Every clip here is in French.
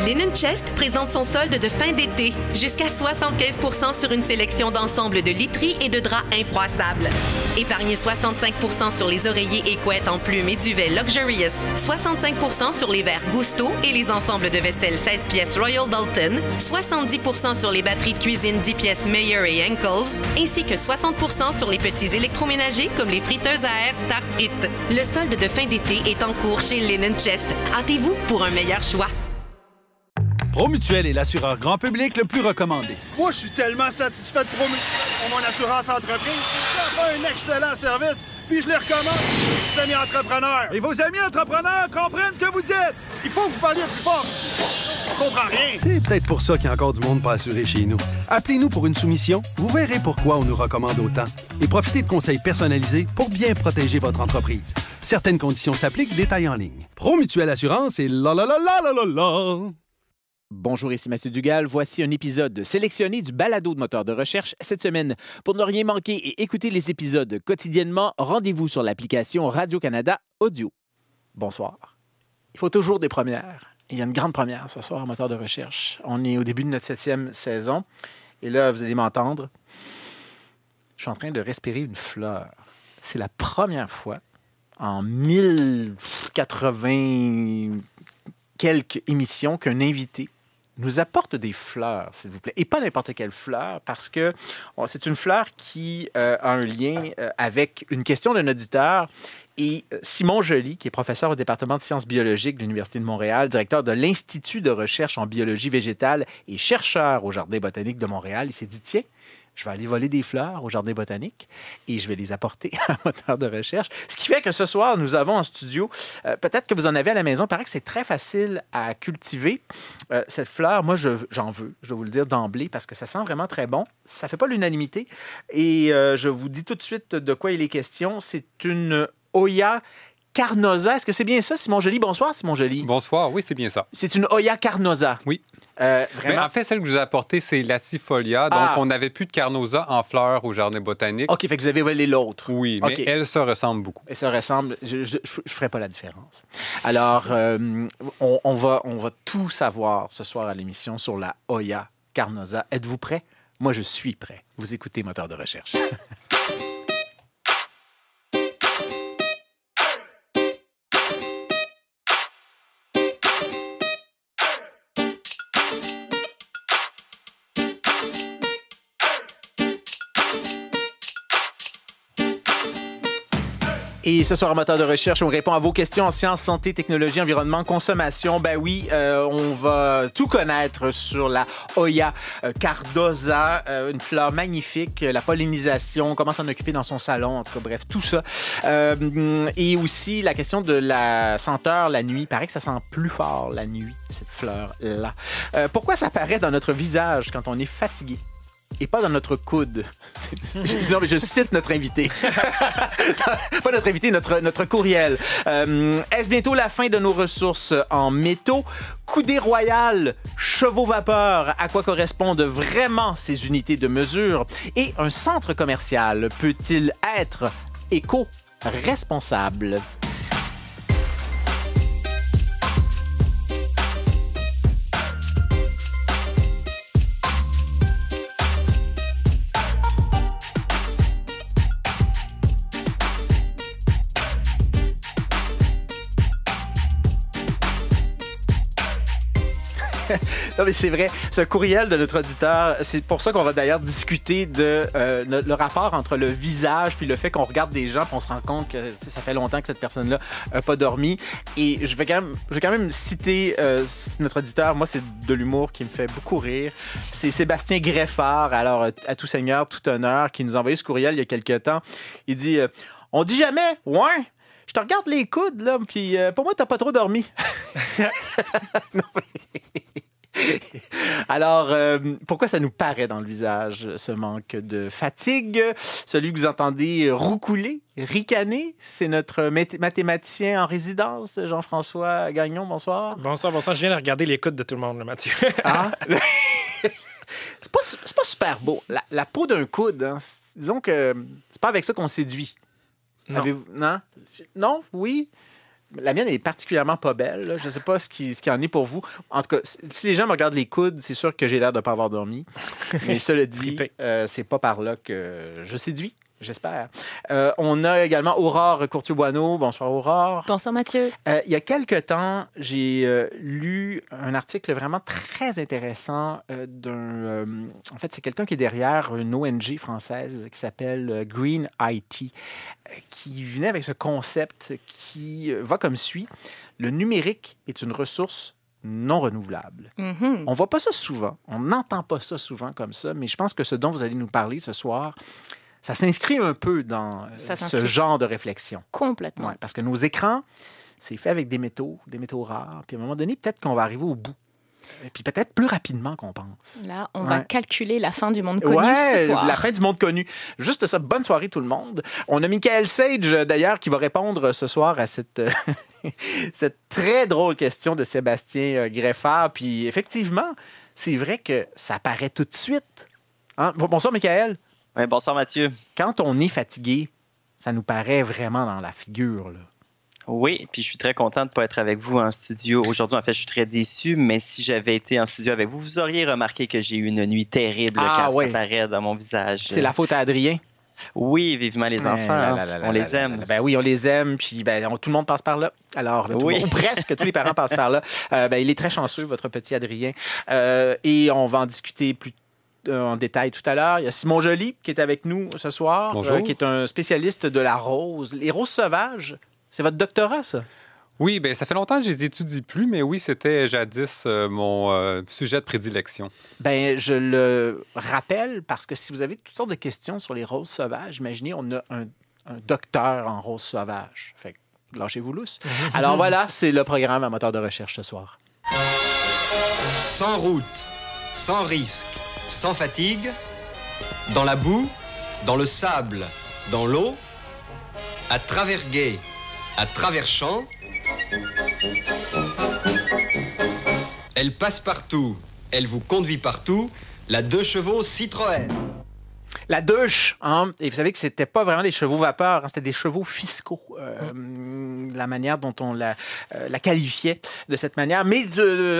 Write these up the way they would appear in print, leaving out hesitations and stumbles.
Linen Chest présente son solde de fin d'été. Jusqu'à 75 % sur une sélection d'ensembles de literie et de draps infroissables. Épargnez 65 % sur les oreillers et couettes en plumes et duvets Luxurious, 65 % sur les verres Gusto et les ensembles de vaisselle 16 pièces Royal Dalton, 70 % sur les batteries de cuisine 10 pièces Meyer et Henkels, ainsi que 60 % sur les petits électroménagers comme les friteuses à air Starfrit. Le solde de fin d'été est en cours chez Linen Chest. Hâtez-vous pour un meilleur choix. Promutuel est l'assureur grand public le plus recommandé. Moi, je suis tellement satisfait de Promutuel pour mon assurance entreprise. Ça fait un excellent service, puis je les recommande. Mes amis entrepreneurs. Et vos amis entrepreneurs comprennent ce que vous dites. Il faut que vous parliez plus fort. On comprend rien. C'est peut-être pour ça qu'il y a encore du monde pas assuré chez nous. Appelez-nous pour une soumission. Vous verrez pourquoi on nous recommande autant. Et profitez de conseils personnalisés pour bien protéger votre entreprise. Certaines conditions s'appliquent, détails en ligne. Promutuel Assurance et la la la la la la la. Bonjour, ici Mathieu Dugal. Voici un épisode sélectionné du balado de moteur de recherche cette semaine. Pour ne rien manquer et écouter les épisodes quotidiennement, rendez-vous sur l'application Radio-Canada Audio. Bonsoir. Il faut toujours des premières. Il y a une grande première ce soir en moteur de recherche. On est au début de notre 7e saison. Et là, vous allez m'entendre. Je suis en train de respirer une fleur. C'est la première fois en 1080 quelques émissions qu'un invité nous apporte des fleurs, s'il vous plaît. Et pas n'importe quelle fleur, parce que c'est une fleur qui a un lien avec une question d'un auditeur. Et Simon Joly, qui est professeur au département de sciences biologiques de l'Université de Montréal, directeur de l'Institut de recherche en biologie végétale et chercheur au Jardin botanique de Montréal, il s'est dit, tiens, je vais aller voler des fleurs au Jardin botanique et je vais les apporter à moteur de recherche. Ce qui fait que ce soir, nous avons en studio, peut-être que vous en avez à la maison, il paraît que c'est très facile à cultiver. Cette fleur, moi, j'en veux, je dois vous le dire d'emblée, parce que ça sent vraiment très bon. Ça ne fait pas l'unanimité. Et je vous dis tout de suite de quoi il est question. C'est une Hoya carnosa. Est-ce que c'est bien ça, Simon Joly? Bonsoir, Simon Joly. Bonsoir, oui, c'est bien ça. C'est une Hoya carnosa. Oui. Vraiment? Mais en fait, celle que je vous ai apportée, c'est Latifolia. Donc, on n'avait plus de carnosa en fleurs au Jardin botanique. OK, fait que vous avez volé l'autre. Oui, mais elle se ressemble beaucoup. Elle se ressemble. Je ne ferai pas la différence. Alors, on va tout savoir ce soir à l'émission sur la Hoya carnosa. Êtes-vous prêts? Moi, je suis prêt. Vous écoutez Moteur de recherche. Et ce soir, en moteur de recherche, on répond à vos questions en sciences, santé, technologie, environnement, consommation. Ben oui, on va tout connaître sur la Hoya carnosa, une fleur magnifique, la pollinisation, comment s'en occuper dans son salon, en tout cas, bref, tout ça. Et aussi la question de la senteur la nuit. Il paraît que ça sent plus fort la nuit, cette fleur-là. Pourquoi ça apparaît dans notre visage quand on est fatigué? Et pas dans notre coude. Non, mais je cite notre invité. Pas notre invité, notre courriel. Est-ce bientôt la fin de nos ressources en métaux? Coudé royal, chevaux vapeur, à quoi correspondent vraiment ces unités de mesure? Et un centre commercial peut-il être éco-responsable? Non, mais c'est vrai. Ce courriel de notre auditeur, c'est pour ça qu'on va d'ailleurs discuter de le rapport entre le visage puis le fait qu'on regarde des gens puis on se rend compte que ça fait longtemps que cette personne-là n'a pas dormi. Et je vais quand même citer notre auditeur. Moi, c'est de l'humour qui me fait beaucoup rire. C'est Sébastien Greffard, alors à tout seigneur, tout honneur, qui nous a envoyé ce courriel il y a quelques temps. Il dit « On dit jamais, ouais, je te regarde les coudes, là, puis pour moi, t'as pas trop dormi. » Non, mais... Alors, pourquoi ça nous paraît dans le visage, ce manque de fatigue? Celui que vous entendez roucouler, ricaner, c'est notre mathématicien en résidence, Jean-François Gagnon. Bonsoir. Bonsoir. Je viens de regarder les coudes de tout le monde, là, Mathieu. Ah? C'est pas super beau. La peau d'un coude, hein, disons que c'est pas avec ça qu'on séduit. Non. Non? Non? Oui? La mienne est particulièrement pas belle. Là. Je ne sais pas ce qui en est pour vous. En tout cas, si les gens me regardent les coudes, c'est sûr que j'ai l'air de ne pas avoir dormi. Mais cela dit, c'est pas par là que je séduis. J'espère. On a également Aurore Courtier-Boineau. Bonsoir, Aurore. Bonsoir, Mathieu. Il y a quelque temps, j'ai lu un article vraiment très intéressant en fait, c'est quelqu'un qui est derrière une ONG française qui s'appelle Green IT, qui venait avec ce concept qui va comme suit. Le numérique est une ressource non renouvelable. Mm-hmm. On ne voit pas ça souvent. On n'entend pas ça souvent comme ça, mais je pense que ce dont vous allez nous parler ce soir, ça s'inscrit un peu dans ce genre de réflexion. Complètement. Ouais, parce que nos écrans, c'est fait avec des métaux rares. Puis à un moment donné, peut-être qu'on va arriver au bout. Et puis peut-être plus rapidement qu'on pense. Là, on va calculer la fin du monde connu ce soir. La fin du monde connu. Juste ça, bonne soirée tout le monde. On a Michael Sage, d'ailleurs, qui va répondre ce soir à cette très drôle question de Sébastien Greffard. Puis effectivement, c'est vrai que ça paraît tout de suite. Hein? Bonsoir, Michael. Oui, bonsoir Mathieu. Quand on est fatigué, ça nous paraît vraiment dans la figure, là. Oui, puis je suis très content de ne pas être avec vous en studio aujourd'hui. En fait, je suis très déçu, mais si j'avais été en studio avec vous, vous auriez remarqué que j'ai eu une nuit terrible ça paraît dans mon visage. C'est la faute à Adrien? Oui, vivement les enfants. On les aime. Ben oui, on les aime, puis tout le monde passe par là. Alors, ou presque tous les parents passent par là. Il est très chanceux, votre petit Adrien. Et on va en discuter plus en détail tout à l'heure. Il y a Simon Joly qui est avec nous ce soir, qui est un spécialiste de la rose. Les roses sauvages, c'est votre doctorat, ça? Oui, bien, ça fait longtemps que je les étudie plus, mais oui, c'était jadis mon sujet de prédilection. Bien, je le rappelle parce que si vous avez toutes sortes de questions sur les roses sauvages, imaginez, on a un docteur en roses sauvages. Fait que lâchez-vous lousse. Alors voilà, c'est le programme à moteur de recherche ce soir. Sans route, sans risque, sans fatigue, dans la boue, dans le sable, dans l'eau, à travers gué, à travers champs, elle passe partout, elle vous conduit partout, la 2 chevaux Citroën. La douche, hein? Et vous savez que c'était pas vraiment des chevaux vapeur, hein? C'était des chevaux fiscaux. La manière dont on la qualifiait de cette manière. Mais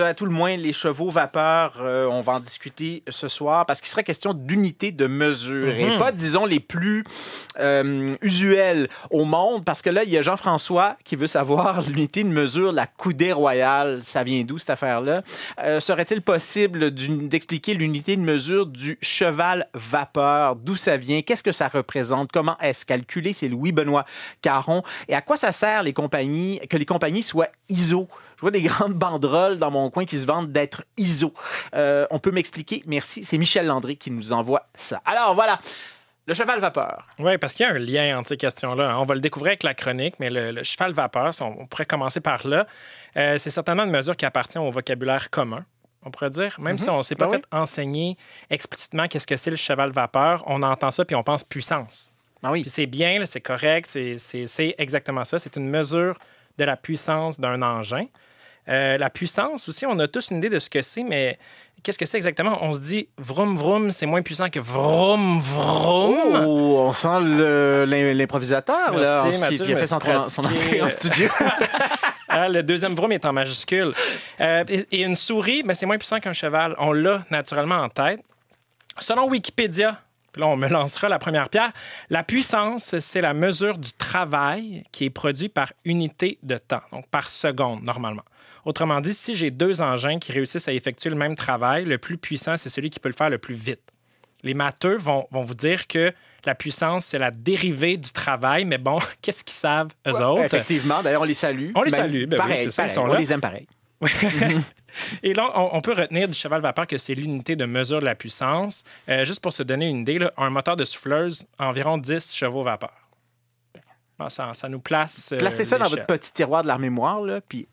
à tout le moins, les chevaux vapeur, on va en discuter ce soir parce qu'il serait question d'unités de mesure et pas, disons, les plus usuelles au monde. Parce que là, il y a Jean-François qui veut savoir l'unité de mesure, la coudée royale. Ça vient d'où, cette affaire-là? Serait-il possible d'expliquer l'unité de mesure du cheval vapeur? D'où ça vient? Qu'est-ce que ça représente? Comment est-ce calculé? C'est Louis-Benoît Caron. Et à quoi ça sert que les compagnies soient ISO? Je vois des grandes banderoles dans mon coin qui se vantent d'être ISO. On peut m'expliquer? Merci. C'est Michel Landry qui nous envoie ça. Alors, voilà. Le cheval vapeur. Oui, parce qu'il y a un lien entre ces questions-là. On va le découvrir avec la chronique, mais le cheval vapeur, on pourrait commencer par là. C'est certainement une mesure qui appartient au vocabulaire commun. On pourrait dire, même si on ne s'est pas fait enseigner explicitement qu'est-ce que c'est le cheval vapeur, on entend ça puis on pense puissance. Ah oui. Puis c'est bien, là, c'est correct, c'est exactement ça. C'est une mesure de la puissance d'un engin. La puissance aussi, on a tous une idée de ce que c'est, mais qu'est-ce que c'est exactement? On se dit vroom vroom, c'est moins puissant que vroom vroom. Oh, on sent l'improvisateur. Merci, là, Mathieu, qui a fait son entrée en studio. Le deuxième vroom est en majuscule. Et une souris, ben, c'est moins puissant qu'un cheval. On l'a naturellement en tête. Selon Wikipédia, puis là, on me lancera la première pierre, la puissance, c'est la mesure du travail qui est produit par unité de temps, donc par seconde, normalement. Autrement dit, si j'ai 2 engins qui réussissent à effectuer le même travail, le plus puissant, c'est celui qui peut le faire le plus vite. Les matheux vont vous dire que la puissance, c'est la dérivée du travail, mais bon, qu'est-ce qu'ils savent, eux autres? Effectivement, d'ailleurs, on les salue. On les salue, ben pareil, oui, c'est ça, pareil, ils sont on là. les aime pareil. Et là, on peut retenir du cheval vapeur que c'est l'unité de mesure de la puissance. Juste pour se donner une idée, là, un moteur de souffleuse, environ 10 chevaux vapeur. Ah, ça nous place. Placez ça dans votre petit tiroir de la mémoire, là, puis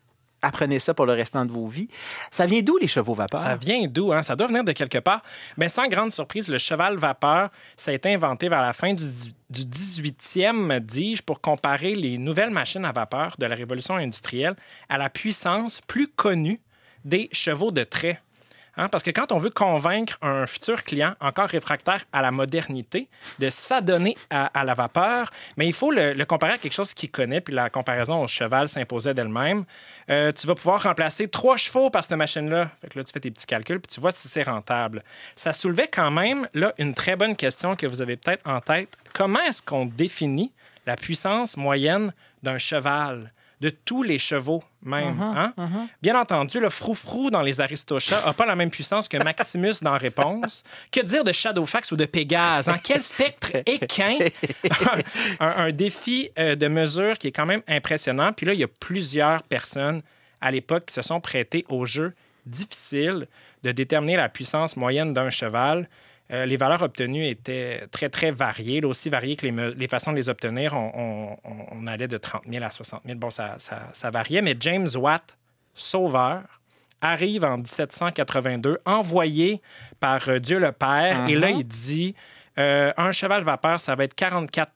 apprenez ça pour le restant de vos vies. Ça vient d'où, les chevaux vapeur? Ça vient d'où, hein? Ça doit venir de quelque part. Mais sans grande surprise, le cheval vapeur, ça a été inventé vers la fin du 18e, dis-je, pour comparer les nouvelles machines à vapeur de la révolution industrielle à la puissance plus connue des chevaux de trait. Parce que quand on veut convaincre un futur client encore réfractaire à la modernité de s'adonner à la vapeur, mais il faut le comparer à quelque chose qu'il connaît, puis la comparaison au cheval s'imposait d'elle-même. Tu vas pouvoir remplacer 3 chevaux par cette machine-là. Fait que là, tu fais tes petits calculs, puis tu vois si c'est rentable. Ça soulevait quand même là, une très bonne question que vous avez peut-être en tête. Comment est-ce qu'on définit la puissance moyenne d'un cheval? De tous les chevaux, même. Bien entendu, le froufrou dans les Aristochats n'a pas la même puissance que Maximus dans Réponse. Que dire de Shadowfax ou de Pégase? Quel spectre équin! un défi de mesure qui est quand même impressionnant. Puis là, il y a plusieurs personnes à l'époque qui se sont prêtées au jeu difficile de déterminer la puissance moyenne d'un cheval. Les valeurs obtenues étaient très, très variées, là, aussi variées que les façons de les obtenir. On allait de 30 000 à 60 000. Bon, ça variait, mais James Watt, sauveur, arrive en 1782, envoyé par Dieu le Père, et là, il dit... un cheval vapeur, ça va être 44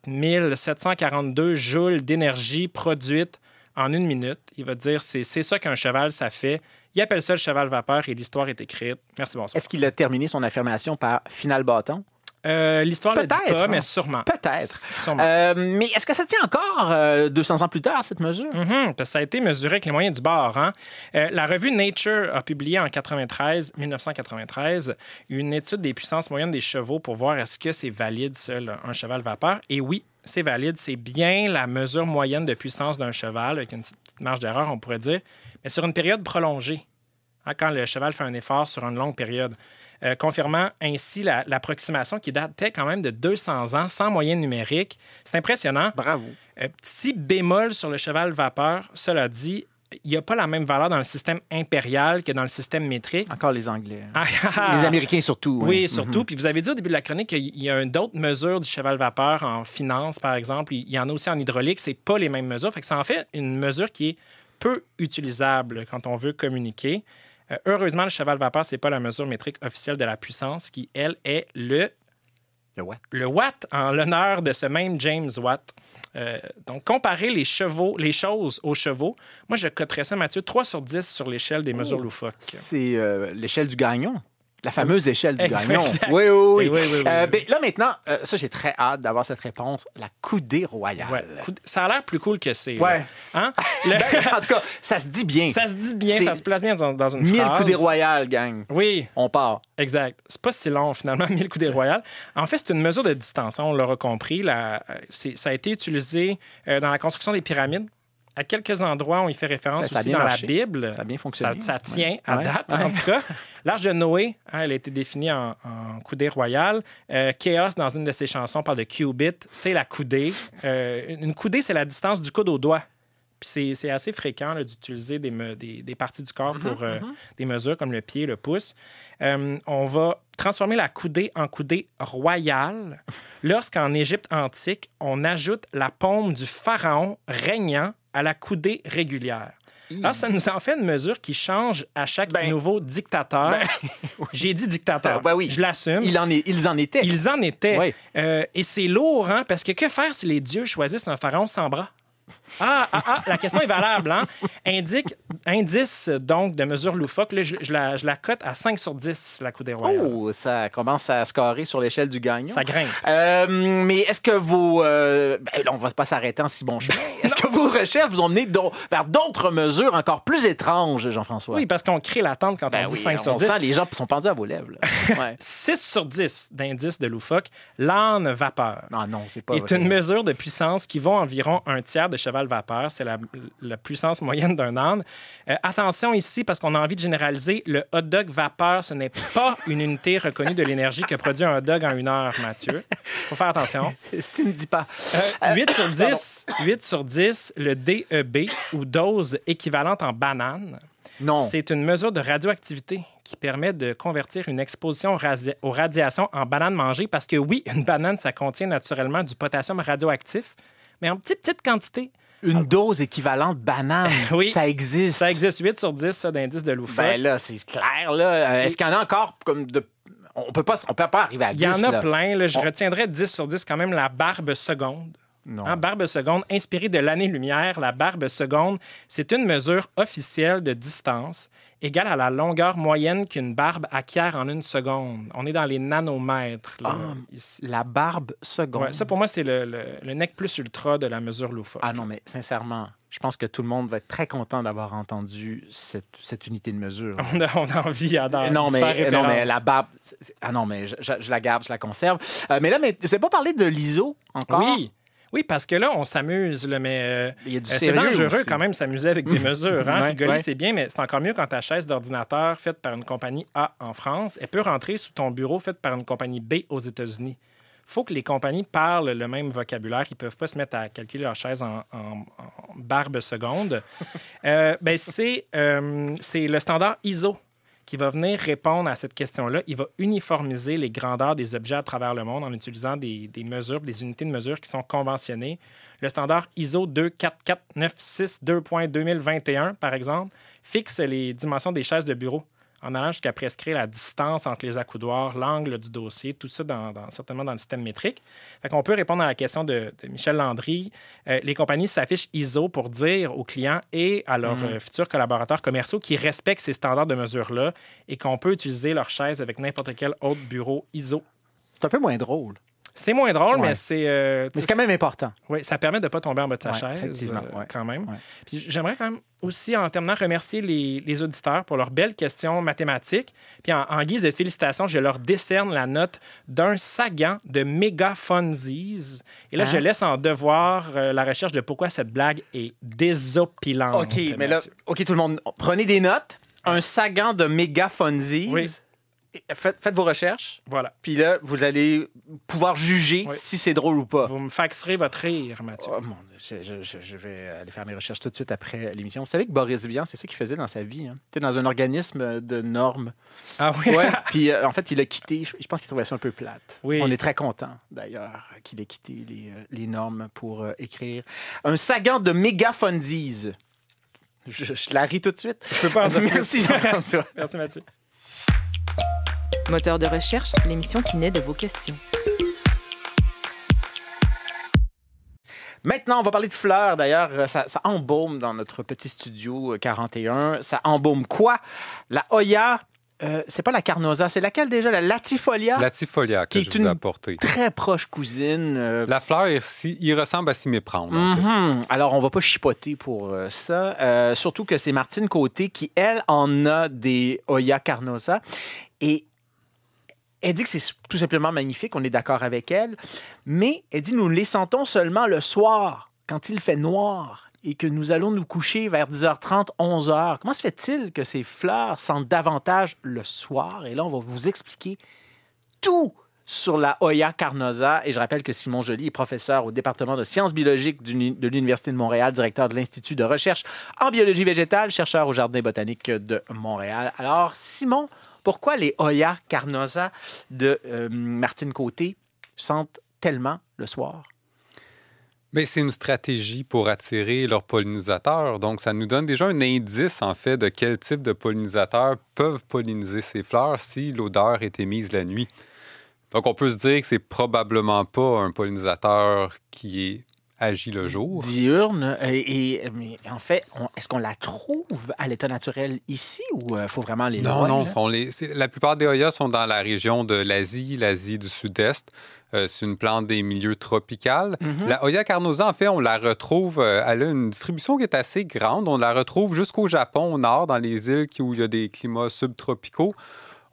742 joules d'énergie produite en 1 minute. Il va dire, c'est ça qu'un cheval, ça fait. Il appelle ça le cheval vapeur et l'histoire est écrite. Merci, bonsoir. Est-ce qu'il a terminé son affirmation par final bâton? L'histoire ne le dit pas, mais sûrement. Peut-être. Sûrement. Mais est-ce que ça tient encore 200 ans plus tard, cette mesure? Parce que ça a été mesuré avec les moyens du bord. La revue Nature a publié en 1993 une étude des puissances moyennes des chevaux pour voir est-ce que c'est valide, ça, là, un cheval vapeur. Et oui, c'est valide. C'est bien la mesure moyenne de puissance d'un cheval, avec une petite marge d'erreur, on pourrait dire, mais sur une période prolongée, quand le cheval fait un effort sur une longue période. Confirmant ainsi l'approximation qui datait quand même de 200 ans, sans moyenne numérique. C'est impressionnant. Bravo. Petit bémol sur le cheval vapeur, cela dit, il n'y a pas la même valeur dans le système impérial que dans le système métrique. Encore les Anglais. Les Américains surtout. Oui, surtout. Puis vous avez dit au début de la chronique qu'il y a d'autres mesures du cheval vapeur en finance, par exemple. Il y en a aussi en hydraulique. C'est pas les mêmes mesures. Fait que ça en fait une mesure qui est peu utilisable quand on veut communiquer. Heureusement, le cheval vapeur, c'est pas la mesure métrique officielle de la puissance qui, elle, est le watt. Le watt, en l'honneur de ce même James Watt. Donc, comparer les choses aux chevaux, moi, je coterais ça, Mathieu, 3 sur 10 sur l'échelle des mesures loufoques. C'est l'échelle du gagnon. La fameuse échelle du gagnon. Exact. Oui. Ben, là, maintenant, ça, j'ai très hâte d'avoir cette réponse. La coudée royale. Ouais. Ça a l'air plus cool que c'est. Ouais. Hein? En tout cas, ça se dit bien. Ça se dit bien, ça se place bien dans une 1000 phrase. coudées royales, gang. Oui. On part. Exact. C'est pas si long, finalement, 1000 coudées royales. En fait, c'est une mesure de distance. On l'aura compris. Ça a été utilisé dans la construction des pyramides. À quelques endroits, on y fait référence aussi dans la Bible. Ça a bien fonctionné. Ça tient à date, en tout cas. L'Arche de Noé, elle a été définie en coudée royale. Chaos, dans une de ses chansons, parle de cubit. C'est la coudée. Une coudée, c'est la distance du coude au doigt. Puis c'est assez fréquent là, d'utiliser des parties du corps pour des mesures comme le pied, le pouce. On va transformer la coudée en coudée royale lorsqu'en Égypte antique, on ajoute la paume du pharaon régnant à la coudée régulière. Alors, ça nous en fait une mesure qui change à chaque nouveau dictateur. Oui. J'ai dit dictateur. Oui. Je l'assume. Ils en étaient. Ils en étaient. Oui. Et c'est lourd, parce que faire si les dieux choisissent un pharaon sans bras? La question est valable. Indice, donc, de mesure loufoque. Là, je la cote à 5 sur 10, la coudée royale. Oh, ça commence à scorer sur l'échelle du gagnon. Ça grimpe. Mais est-ce que vos... là, on va pas s'arrêter en si bon chemin. Est-ce que vos recherches vous ont mené vers d'autres mesures encore plus étranges, Jean-François? Oui, parce qu'on crée l'attente quand on dit 5 sur 10. On sent les gens sont pendus à vos lèvres. Ouais. 6 sur 10 d'indice de loufoque. L'âne vapeur. Ah non, c'est pas est une mesure de puissance qui vaut environ un tiers de cheval vapeur. C'est la puissance moyenne d'un âne. Attention ici, parce qu'on a envie de généraliser, le hot dog vapeur, ce n'est pas une unité reconnue de l'énergie que produit un hot dog en 1 heure, Mathieu. Faut faire attention. Si tu me dis pas. 8 sur 10, le DEB, ou dose équivalente en banane. Non. C'est une mesure de radioactivité qui permet de convertir une exposition aux radiations en banane mangée, parce que oui, une banane, ça contient naturellement du potassium radioactif, mais en petite quantité. Une dose équivalente banane, oui, ça existe. Ça existe, 8 sur 10 ça, d'indice de loufoque. Ben là, c'est clair. Là. Est-ce qu'il y en a encore comme de... On peut pas arriver à 10. Il y en a plein. Là. Je retiendrais 10 sur 10 quand même la barbe seconde. Hein, barbe seconde, inspirée de l'année-lumière, la barbe seconde, c'est une mesure officielle de distance égale à la longueur moyenne qu'une barbe acquiert en une seconde. On est dans les nanomètres. Là, ici. La barbe seconde. Ouais, ça, pour moi, c'est le nec plus ultra de la mesure loufoque. Ah non, mais sincèrement, je pense que tout le monde va être très content d'avoir entendu cette unité de mesure. On a envie d'en faire référence. Non, mais la barbe... Ah non, mais je la garde, je la conserve. Mais là, vous n'avez pas parlé de l'ISO encore? Oui, parce que là, on s'amuse, là, mais il y a du c'est sérieux dangereux aussi. quand même s'amuser avec des mesures. Hein? Ouais, Rigoler, ouais. c'est bien, mais c'est encore mieux quand ta chaise d'ordinateur faite par une compagnie A en France, elle peut rentrer sous ton bureau faite par une compagnie B aux États-Unis. Il faut que les compagnies parlent le même vocabulaire. Ils ne peuvent pas se mettre à calculer leur chaise en barbe seconde. C'est le standard ISO qui va venir répondre à cette question-là. Il va uniformiser les grandeurs des objets à travers le monde en utilisant des mesures, des unités de mesure qui sont conventionnées. Le standard ISO 24496-2.2021, par exemple, fixe les dimensions des chaises de bureau en allant jusqu'à prescrire la distance entre les accoudoirs, l'angle du dossier, tout ça certainement dans le système métrique. Fait qu'on peut répondre à la question de Michel Landry. Les compagnies s'affichent ISO pour dire aux clients et à leurs futurs collaborateurs commerciaux qu'ils respectent ces standards de mesure-là et qu'on peut utiliser leur chaise avec n'importe quel autre bureau ISO. C'est un peu moins drôle. C'est moins drôle, Ouais. mais c'est... Mais c'est quand même important. Oui, ça permet de ne pas tomber en bas de sa Ouais, chaise, effectivement, quand même. Ouais. Puis j'aimerais quand même aussi, en terminant, remercier les auditeurs pour leurs belles questions mathématiques. Puis en guise de félicitations, je leur décerne la note d'un Sagan de Megafunsies. Et là, je laisse en devoir la recherche de pourquoi cette blague est désopilante. OK, mais là, Mathieu. OK, tout le monde, prenez des notes. Un Sagan de Megafunsies. Oui. Faites vos recherches. Voilà. Puis là, vous allez pouvoir juger si c'est drôle ou pas. Vous me faxerez votre rire, Mathieu. Oh mon Dieu, je vais aller faire mes recherches tout de suite après l'émission. Vous savez que Boris Vian, c'est ça qu'il faisait dans sa vie. Hein? Il était dans un organisme de normes. Ah oui? Ouais. Puis en fait, il a quitté. Je pense qu'il trouvait ça un peu plate. Oui. On est très content, d'ailleurs, qu'il ait quitté les normes pour écrire. Un Sagan de Megafunsies. Je la ris tout de suite. Je peux pas en dire plus. Merci, Jean-François. Merci, Mathieu. Moteur de recherche, l'émission qui naît de vos questions. Maintenant, on va parler de fleurs. D'ailleurs, ça embaume dans notre petit studio 41. Ça embaume quoi? La Hoya, c'est pas la Carnosa, c'est laquelle déjà? La Latifolia? Latifolia que je vous ai apporté. Très proche cousine. La fleur, il ressemble à s'y méprendre. Alors, on va pas chipoter pour ça. Surtout que c'est Martine Côté qui, elle, en a des Hoya Carnosa. Et elle dit que c'est tout simplement magnifique, on est d'accord avec elle, mais elle dit nous les sentons seulement le soir, quand il fait noir et que nous allons nous coucher vers 10h30, 11h. Comment se fait-il que ces fleurs sentent davantage le soir? Et là, on va vous expliquer tout sur la Hoya Carnosa. Et je rappelle que Simon Joly est professeur au département de sciences biologiques de l'Université de Montréal, directeur de l'Institut de recherche en biologie végétale, chercheur au Jardin botanique de Montréal. Alors, Simon, pourquoi les Hoya Carnosa de Martine Côté sentent tellement le soir? Bien, c'est une stratégie pour attirer leurs pollinisateurs. Donc, ça nous donne déjà un indice, en fait, de quel type de pollinisateurs peuvent polliniser ces fleurs si l'odeur est émise la nuit. Donc, on peut se dire que c'est probablement pas un pollinisateur qui agit le jour. Diurne. Mais en fait, est-ce qu'on la trouve à l'état naturel ici ou il faut vraiment les loin? Non, la plupart des Hoyas sont dans la région de l'Asie du Sud-Est. C'est une plante des milieux tropicaux. La Hoya Carnosa, en fait, on la retrouve, elle a une distribution qui est assez grande. On la retrouve jusqu'au Japon, au nord, dans les îles où il y a des climats subtropicaux.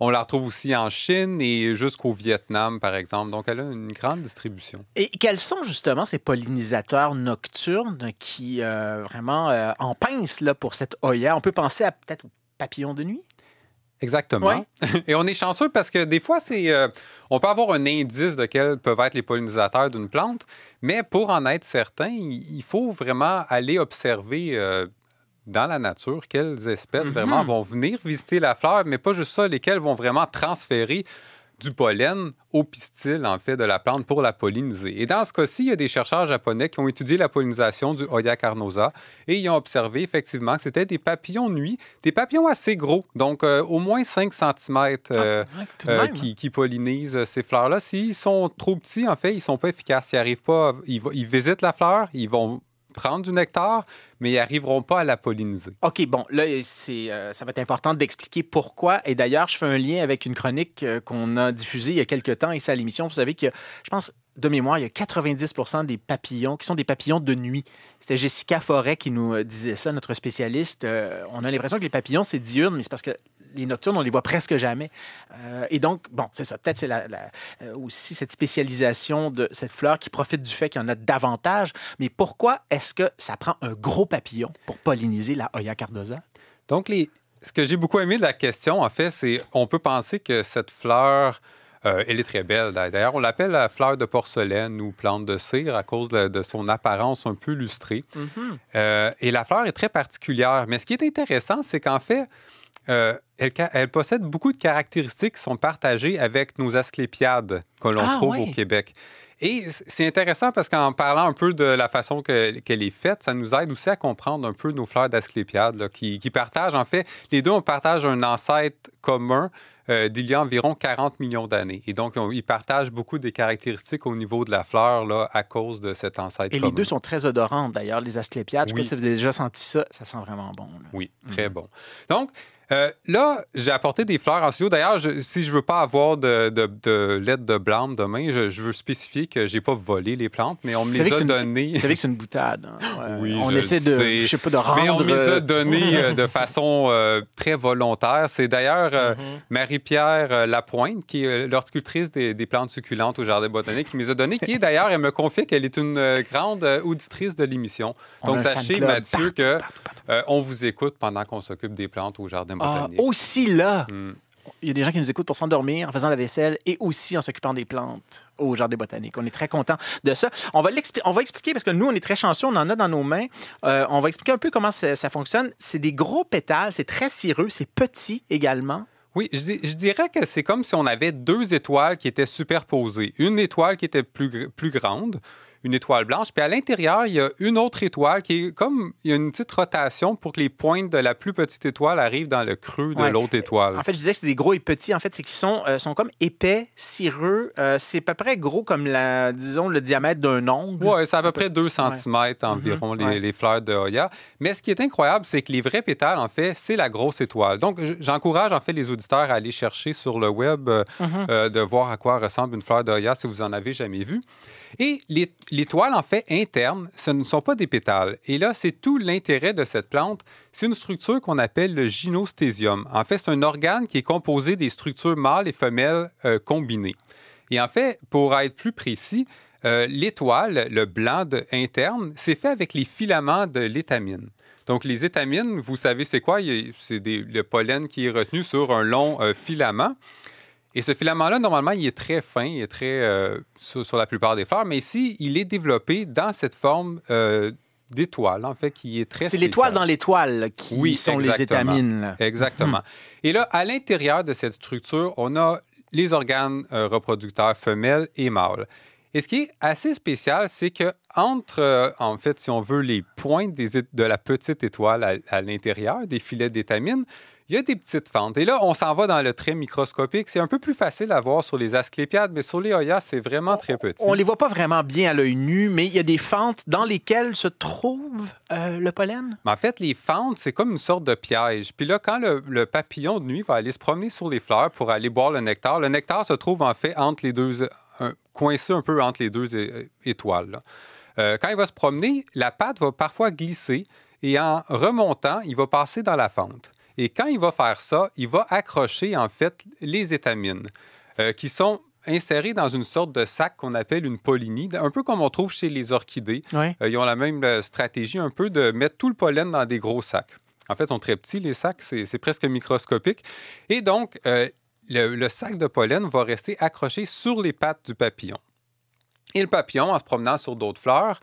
On la retrouve aussi en Chine et jusqu'au Vietnam, par exemple. Donc, elle a une grande distribution. Et quels sont justement ces pollinisateurs nocturnes qui vraiment en pincent là, pour cette Hoya? On peut penser peut-être aux papillons de nuit? Exactement. Ouais. Et on est chanceux parce que des fois, on peut avoir un indice de quels peuvent être les pollinisateurs d'une plante, mais pour en être certain, il faut vraiment aller observer dans la nature quelles espèces vraiment vont venir visiter la fleur, mais pas juste ça, lesquelles vont vraiment transférer du pollen au pistil, en fait, de la plante pour la polliniser. Et dans ce cas-ci, il y a des chercheurs japonais qui ont étudié la pollinisation du Hoya carnosa et ils ont observé effectivement que c'était des papillons de nuit, des papillons assez gros, donc au moins 5 cm qui pollinisent ces fleurs-là. S'ils sont trop petits, en fait, ils ne sont pas efficaces. Ils arrivent pas, ils visitent la fleur, ils vont prendre du nectar, mais ils n'arriveront pas à la polliniser. OK, bon, là, ça va être important d'expliquer pourquoi. Et d'ailleurs, je fais un lien avec une chronique qu'on a diffusée il y a quelques temps ici à l'émission. Vous savez que, je pense, de mémoire, il y a 90% des papillons qui sont des papillons de nuit. C'était Jessica Forêt qui nous disait ça, notre spécialiste. On a l'impression que les papillons, c'est diurne, mais c'est parce que les nocturnes, on les voit presque jamais. Et donc, bon, c'est ça. Peut-être c'est aussi cette spécialisation de cette fleur qui profite du fait qu'il y en a davantage. Mais pourquoi est-ce que ça prend un gros papillon pour polliniser la Hoya carnosa? Donc, ce que j'ai beaucoup aimé de la question, en fait, c'est on peut penser que cette fleur, elle est très belle. D'ailleurs, on l'appelle la fleur de porcelaine ou plante de cire à cause de son apparence un peu lustrée. Mm-hmm. Et la fleur est très particulière. Mais ce qui est intéressant, c'est qu'en fait, elle possède beaucoup de caractéristiques qui sont partagées avec nos asclépiades que l'on trouve au Québec. Et c'est intéressant parce qu'en parlant un peu de la façon qu'elle est faite, ça nous aide aussi à comprendre un peu nos fleurs d'asclépiades là, qui partagent, en fait, les deux, on partage un ancêtre commun d'il y a environ 40 millions d'années. Et donc, ils partagent beaucoup des caractéristiques au niveau de la fleur là, à cause de cet ancêtre commun. Et les deux sont très odorantes, d'ailleurs, les asclépiades. Je ne sais pas si vous avez déjà senti ça. Ça sent vraiment bon. Là. Oui, très bon. Donc, là, j'ai apporté des fleurs en studio. D'ailleurs, si je ne veux pas avoir de lettre de blâme demain, je veux spécifier que je n'ai pas volé les plantes, mais on me les a données. Vous savez que c'est une boutade. Hein? Oui, on essaie de, je sais pas, de rendre... Mais on me les a données de façon très volontaire. C'est d'ailleurs Marie-Pierre Lapointe, qui est l'horticultrice des plantes succulentes au Jardin botanique, qui me les a données, qui est d'ailleurs, elle me confie qu'elle est une grande auditrice de l'émission. Donc, sachez, Mathieu, qu'on vous écoute pendant qu'on s'occupe des plantes au Jardin botanique. Aussi là! Il y a des gens qui nous écoutent pour s'endormir en faisant la vaisselle et aussi en s'occupant des plantes au Jardin botanique. On est très contents de ça. On va expliquer, parce que nous, on est très chanceux, on en a dans nos mains. On va expliquer un peu comment ça fonctionne. C'est des gros pétales, c'est très cireux, c'est petit également. Oui, je dirais que c'est comme si on avait deux étoiles qui étaient superposées. Une étoile qui était plus grande, une étoile blanche. Puis à l'intérieur, il y a une autre étoile qui est comme... Il y a une petite rotation pour que les pointes de la plus petite étoile arrivent dans le creux de l'autre étoile. En fait, je disais que c'est des gros et petits. En fait, c'est qu'ils sont comme épais, cireux. C'est à peu près gros comme, disons, le diamètre d'un ongle. Oui, c'est à peu près 2 cm environ, les fleurs de Hoya. Mais ce qui est incroyable, c'est que les vrais pétales, en fait, c'est la grosse étoile. Donc, j'encourage, en fait, les auditeurs à aller chercher sur le web de voir à quoi ressemble une fleur de Hoya si vous en avez jamais vu. Et l'étoile, en fait, interne, ce ne sont pas des pétales. Et là, c'est tout l'intérêt de cette plante. C'est une structure qu'on appelle le gynostésium. En fait, c'est un organe qui est composé des structures mâles et femelles combinées. Et en fait, pour être plus précis, l'étoile, le blanc interne, c'est fait avec les filaments de l'étamine. Donc, les étamines, vous savez c'est quoi? C'est le pollen qui est retenu sur un long filament. Et ce filament-là, normalement, il est très fin, il est très sur la plupart des fleurs, mais ici, il est développé dans cette forme d'étoile, en fait, qui est très spéciale. C'est l'étoile dans l'étoile qui sont les étamines. Là. Exactement. Et là, à l'intérieur de cette structure, on a les organes reproducteurs femelles et mâles. Et ce qui est assez spécial, c'est que entre, en fait, si on veut, les pointes de la petite étoile à l'intérieur, des filets d'étamine, il y a des petites fentes. Et là, on s'en va dans le trait microscopique. C'est un peu plus facile à voir sur les asclépiades, mais sur les Hoya, c'est vraiment très petit. On ne les voit pas vraiment bien à l'œil nu, mais il y a des fentes dans lesquelles se trouve le pollen. Mais en fait, les fentes, c'est comme une sorte de piège. Puis là, quand le papillon de nuit va aller se promener sur les fleurs pour aller boire le nectar se trouve en fait entre les deux, coincé un peu entre les deux étoiles. Quand il va se promener, la patte va parfois glisser et en remontant, il va passer dans la fente. Et quand il va faire ça, il va accrocher, en fait, les étamines qui sont insérées dans une sorte de sac qu'on appelle une pollinie, un peu comme on trouve chez les orchidées. Oui. Ils ont la même stratégie un peu de mettre tout le pollen dans des gros sacs. En fait, ils sont très petits, les sacs, c'est presque microscopique. Et donc, le sac de pollen va rester accroché sur les pattes du papillon. Et le papillon, en se promenant sur d'autres fleurs,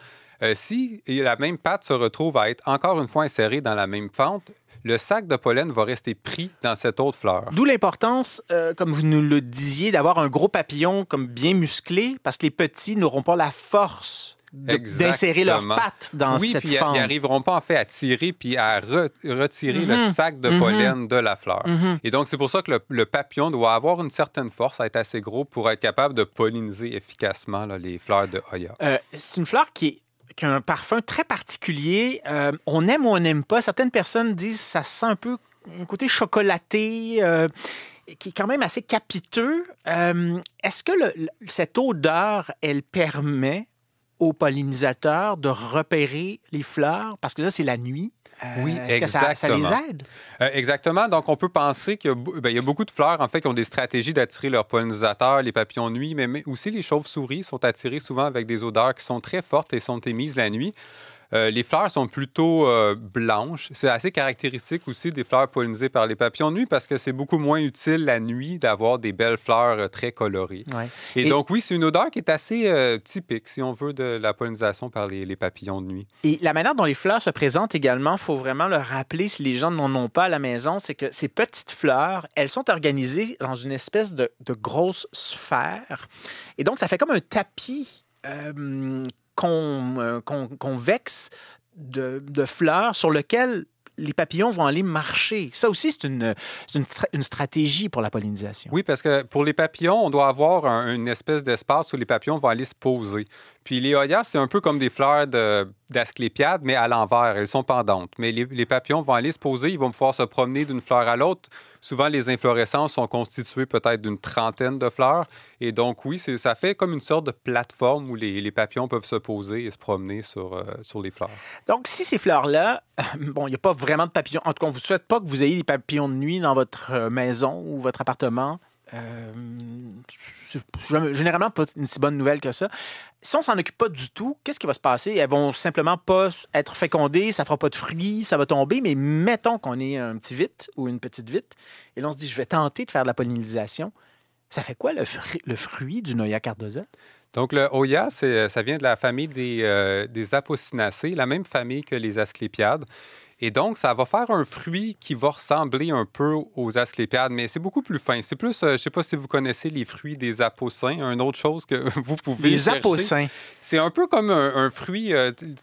Si la même patte se retrouve à être encore une fois insérée dans la même fente, le sac de pollen va rester pris dans cette autre fleur. D'où l'importance, comme vous nous le disiez, d'avoir un gros papillon comme bien musclé, parce que les petits n'auront pas la force d'insérer leurs pattes dans cette fente. Oui, puis ils n'arriveront pas en fait à tirer puis à retirer le sac de pollen de la fleur. Et donc, c'est pour ça que le papillon doit avoir une certaine force, à être assez gros pour être capable de polliniser efficacement là, les fleurs de Hoya. C'est une fleur qui a un parfum très particulier. On aime ou on n'aime pas. Certaines personnes disent que ça sent un peu un côté chocolaté, qui est quand même assez capiteux. Est-ce que cette odeur, elle permet aux pollinisateurs de repérer les fleurs? Parce que là, c'est la nuit. Oui, est-ce que ça les aide? Exactement. Donc, on peut penser qu'il y a beaucoup de fleurs, en fait, qui ont des stratégies d'attirer leurs pollinisateurs, les papillons de nuit, mais aussi les chauves-souris sont attirés souvent avec des odeurs qui sont très fortes et sont émises la nuit. Les fleurs sont plutôt blanches. C'est assez caractéristique aussi des fleurs pollinisées par les papillons de nuit parce que c'est beaucoup moins utile la nuit d'avoir des belles fleurs très colorées. Ouais. Et donc, oui, c'est une odeur qui est assez typique, si on veut, de la pollinisation par les papillons de nuit. Et la manière dont les fleurs se présentent également, il faut vraiment le rappeler si les gens n'en ont pas à la maison, c'est que ces petites fleurs, elles sont organisées dans une espèce de grosse sphère. Et donc, ça fait comme un tapis convexe de fleurs sur lequel les papillons vont aller marcher. Ça aussi, c'est une stratégie pour la pollinisation. Oui, parce que pour les papillons, on doit avoir une espèce d'espace où les papillons vont aller se poser. Puis les Hoyas, c'est un peu comme des fleurs d'asclépiade, mais à l'envers. Elles sont pendantes. Mais les papillons vont aller se poser, ils vont pouvoir se promener d'une fleur à l'autre. Souvent, les inflorescences sont constituées peut-être d'une trentaine de fleurs. Et donc, oui, ça fait comme une sorte de plateforme où les papillons peuvent se poser et se promener sur les fleurs. Donc, si ces fleurs-là, bon, il n'y a pas vraiment de papillons. En tout cas, on ne vous souhaite pas que vous ayez des papillons de nuit dans votre maison ou votre appartement. Généralement, pas une si bonne nouvelle que ça. Si on ne s'en occupe pas du tout, qu'est-ce qui va se passer? Elles vont simplement pas être fécondées, ça ne fera pas de fruits, ça va tomber, mais mettons qu'on ait un petit vite ou une petite vite, et là, on se dit, je vais tenter de faire de la pollinisation. Ça fait quoi le fruit du Hoya cardosa? Donc, le Hoya, ça vient de la famille des Apocinacées, la même famille que les Asclépiades. Et donc, ça va faire un fruit qui va ressembler un peu aux asclépiades, mais c'est beaucoup plus fin. C'est plus, je ne sais pas si vous connaissez les fruits des apocins, une autre chose que vous pouvez les chercher. Apocins. C'est un peu comme un fruit,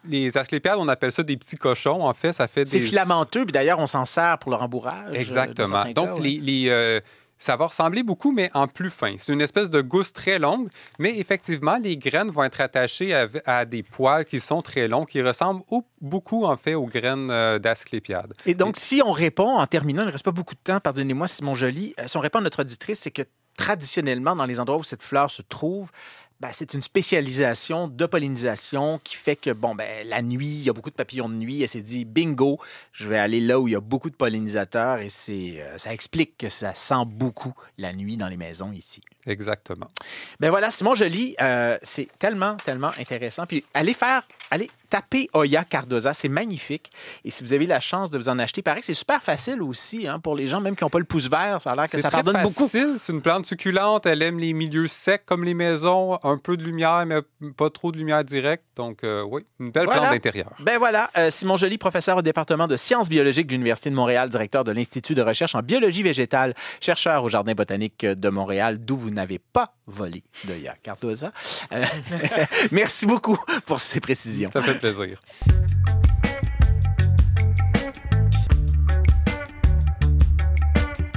les asclépiades, on appelle ça des petits cochons, en fait. C'est filamenteux, puis d'ailleurs, on s'en sert pour le rembourrage. Exactement. Donc, cas, ça va ressembler beaucoup, mais en plus fin. C'est une espèce de gousse très longue, mais effectivement, les graines vont être attachées à des poils qui sont très longs, qui ressemblent beaucoup, en fait, aux graines d'asclépiade. Et donc, si on répond, en terminant, il ne reste pas beaucoup de temps, pardonnez-moi, Simon Joly, si on répond à notre auditrice, c'est que traditionnellement, dans les endroits où cette fleur se trouve, c'est une spécialisation de pollinisation qui fait que, la nuit, il y a beaucoup de papillons de nuit. Elle s'est dit, bingo, je vais aller là où il y a beaucoup de pollinisateurs et ça explique que ça sent beaucoup la nuit dans les maisons ici. Exactement. Voilà, Simon Joly, c'est tellement, tellement intéressant. Puis allez taper Hoya cardosa, c'est magnifique. Et si vous avez la chance de vous en acheter, il paraît que c'est super facile aussi pour les gens, même qui n'ont pas le pouce vert. Ça a l'air que ça pardonne beaucoup. C'est facile, c'est une plante succulente. Elle aime les milieux secs comme les maisons, un peu de lumière, mais pas trop de lumière directe. Donc, oui, une belle plante d'intérieur. Simon Joly, professeur au département de sciences biologiques de l'Université de Montréal, directeur de l'Institut de recherche en biologie végétale, chercheur au Jardin botanique de Montréal, d'où vous n'avez pas volé d'Hoya cardosa. Merci beaucoup pour ces précisions. Ça fait plaisir.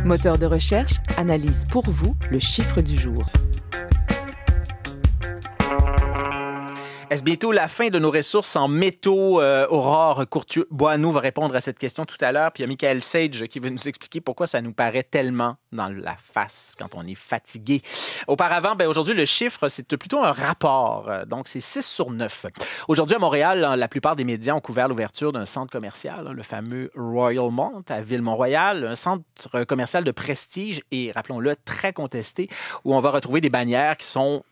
Moteur de recherche analyse pour vous le chiffre du jour. Est-ce bientôt la fin de nos ressources en métaux? Aurore Courtieu-Boineau va répondre à cette question tout à l'heure. Puis il y a Michael Sage qui va nous expliquer pourquoi ça nous paraît tellement dans la face quand on est fatigué. Auparavant, aujourd'hui, le chiffre, c'est plutôt un rapport. Donc, c'est 6 sur 9. Aujourd'hui, à Montréal, la plupart des médias ont couvert l'ouverture d'un centre commercial, le fameux Royalmont à Ville-Mont-Royal, un centre commercial de prestige et, rappelons-le, très contesté, où on va retrouver des bannières qui sont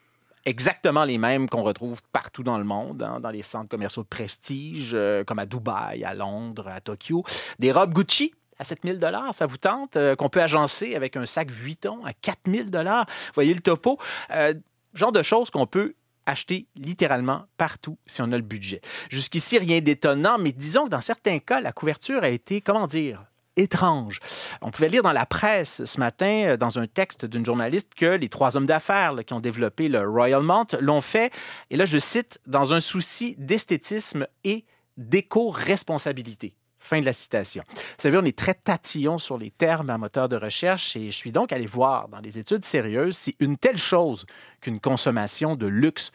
exactement les mêmes qu'on retrouve partout dans le monde, dans les centres commerciaux de prestige, comme à Dubaï, à Londres, à Tokyo. Des robes Gucci à 7 000 $, ça vous tente? Qu'on peut agencer avec un sac Vuitton à 4 000 $. Voyez le topo? Genre de choses qu'on peut acheter littéralement partout si on a le budget. Jusqu'ici, rien d'étonnant, mais disons que dans certains cas, la couverture a été, étrange. On pouvait lire dans la presse ce matin, dans un texte d'une journaliste, que les 3 hommes d'affaires qui ont développé le Royal Mount l'ont fait, et là je cite, dans un souci d'esthétisme et d'éco-responsabilité. Fin de la citation. Vous savez, on est très tatillon sur les termes en moteur de recherche et je suis donc allé voir dans les études sérieuses si une telle chose qu'une consommation de luxe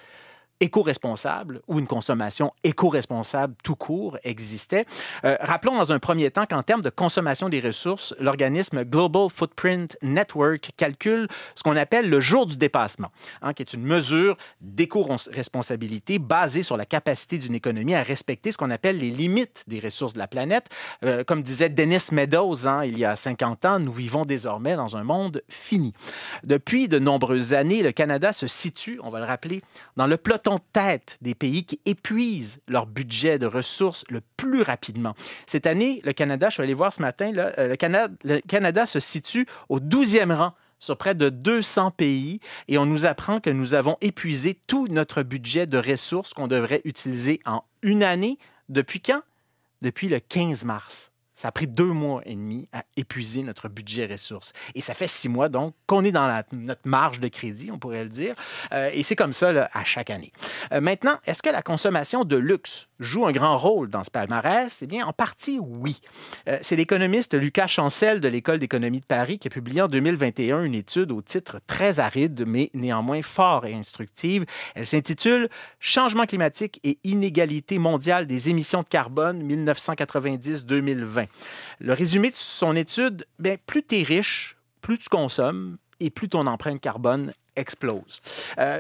éco-responsable ou une consommation éco-responsable tout court existait. Rappelons dans un premier temps qu'en termes de consommation des ressources, l'organisme Global Footprint Network calcule ce qu'on appelle le jour du dépassement, qui est une mesure d'éco-responsabilité basée sur la capacité d'une économie à respecter ce qu'on appelle les limites des ressources de la planète. Comme disait Dennis Meadows il y a 50 ans, nous vivons désormais dans un monde fini. Depuis de nombreuses années, le Canada se situe, on va le rappeler, dans le peloton de tête des pays qui épuisent leur budget de ressources le plus rapidement. Cette année, le Canada, je suis allé voir ce matin, le Canada se situe au 12e rang sur près de 200 pays et on nous apprend que nous avons épuisé tout notre budget de ressources qu'on devrait utiliser en une année. Depuis quand? Depuis le 15 mars. Ça a pris 2 mois et demi à épuiser notre budget ressources. Et ça fait 6 mois, donc, qu'on est dans notre marge de crédit, on pourrait le dire. Et c'est comme ça à chaque année. Maintenant, est-ce que la consommation de luxe joue un grand rôle dans ce palmarès? Eh bien, en partie, oui. C'est l'économiste Lucas Chancel de l'École d'économie de Paris qui a publié en 2021 une étude au titre très aride, mais néanmoins fort et instructive. Elle s'intitule « Changement climatique et inégalité mondiale des émissions de carbone 1990-2020 ». Le résumé de son étude, plus tu es riche, plus tu consommes et plus ton empreinte carbone explose.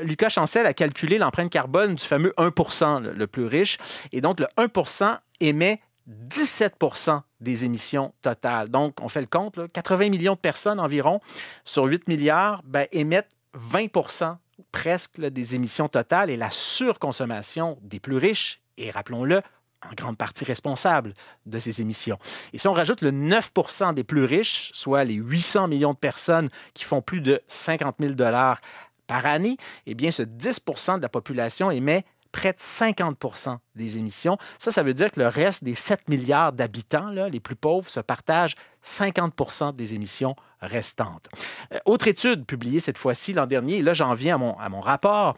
Lucas Chancel a calculé l'empreinte carbone du fameux 1 le plus riche. Et donc, le 1 émet 17 des émissions totales. Donc, on fait le compte, 80 millions de personnes environ sur 8 milliards émettent 20 presque des émissions totales et la surconsommation des plus riches, et rappelons-le, en grande partie responsable de ces émissions. Et si on rajoute le 9 des plus riches, soit les 800 millions de personnes qui font plus de 50 000 $ par année, eh bien, ce 10 de la population émet près de 50 des émissions. Ça veut dire que le reste des 7 milliards d'habitants, les plus pauvres, se partagent 50 des émissions restantes. Autre étude publiée cette fois-ci l'an dernier, et là j'en viens à mon rapport,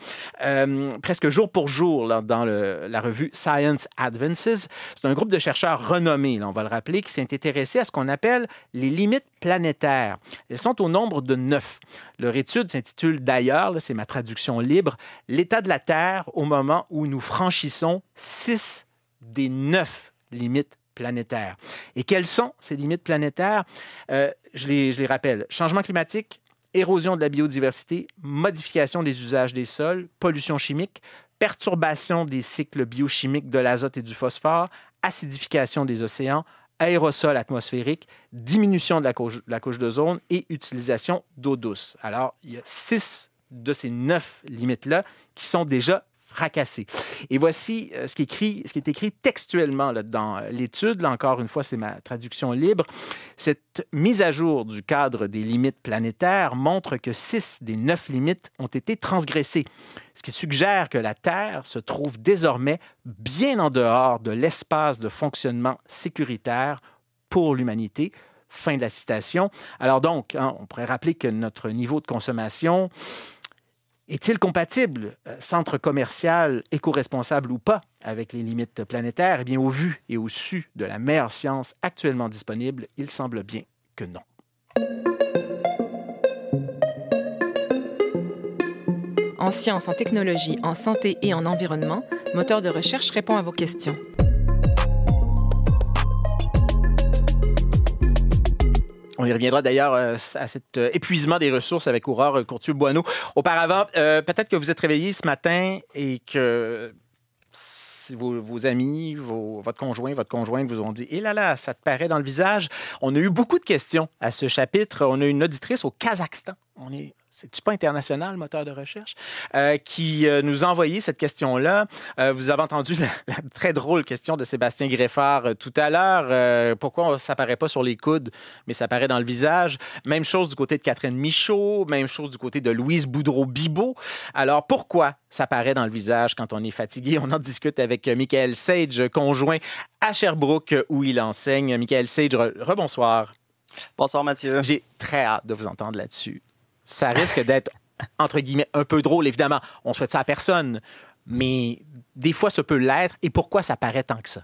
presque jour pour jour dans la revue Science Advances. C'est un groupe de chercheurs renommés, on va le rappeler, qui s'est intéressé à ce qu'on appelle les limites planétaires. Elles sont au nombre de 9. Leur étude s'intitule d'ailleurs, c'est ma traduction libre, « L'état de la Terre au moment où nous franchissons 6 des 9 limites planétaires. » Et quelles sont ces limites planétaires? Je les rappelle. Changement climatique, érosion de la biodiversité, modification des usages des sols, pollution chimique, perturbation des cycles biochimiques de l'azote et du phosphore, acidification des océans, aérosols atmosphériques, diminution de la couche d'ozone et utilisation d'eau douce. Alors, il y a 6 de ces 9 limites-là qui sont déjà fracassées. Et voici ce qui est écrit textuellement dans l'étude. Là, encore une fois, c'est ma traduction libre. Cette mise à jour du cadre des limites planétaires montre que 6 des 9 limites ont été transgressées, ce qui suggère que la Terre se trouve désormais bien en dehors de l'espace de fonctionnement sécuritaire pour l'humanité. Fin de la citation. Alors donc, on pourrait rappeler que notre niveau de consommation est-il compatible, centre commercial éco-responsable ou pas, avec les limites planétaires? Eh bien, au vu et au su de la meilleure science actuellement disponible, il semble bien que non. En sciences, en technologie, en santé et en environnement, Moteur de recherche répond à vos questions. On y reviendra d'ailleurs à cet épuisement des ressources avec Aurore Courtieu-Boineau. Auparavant, peut-être que vous êtes réveillé ce matin et que vos amis, votre conjoint, votre conjointe vous ont dit « Eh là là, ça te paraît dans le visage ». On a eu beaucoup de questions à ce chapitre. On a une auditrice au Kazakhstan. c'est-tu pas international, moteur de recherche, qui nous a envoyé cette question-là. Vous avez entendu la très drôle question de Sébastien Greffard tout à l'heure. Pourquoi ça paraît pas sur les coudes, mais ça paraît dans le visage? Même chose du côté de Catherine Michaud, même chose du côté de Louise Boudreau-Bibeau. Alors, pourquoi ça paraît dans le visage quand on est fatigué? On en discute avec Michael Sage, conjoint à Sherbrooke, où il enseigne. Michael Sage, rebonsoir. Bonsoir, Mathieu. J'ai très hâte de vous entendre là-dessus. Ça risque d'être, entre guillemets, un peu drôle, évidemment. On souhaite ça à personne, mais des fois, ça peut l'être. Et pourquoi ça paraît tant que ça?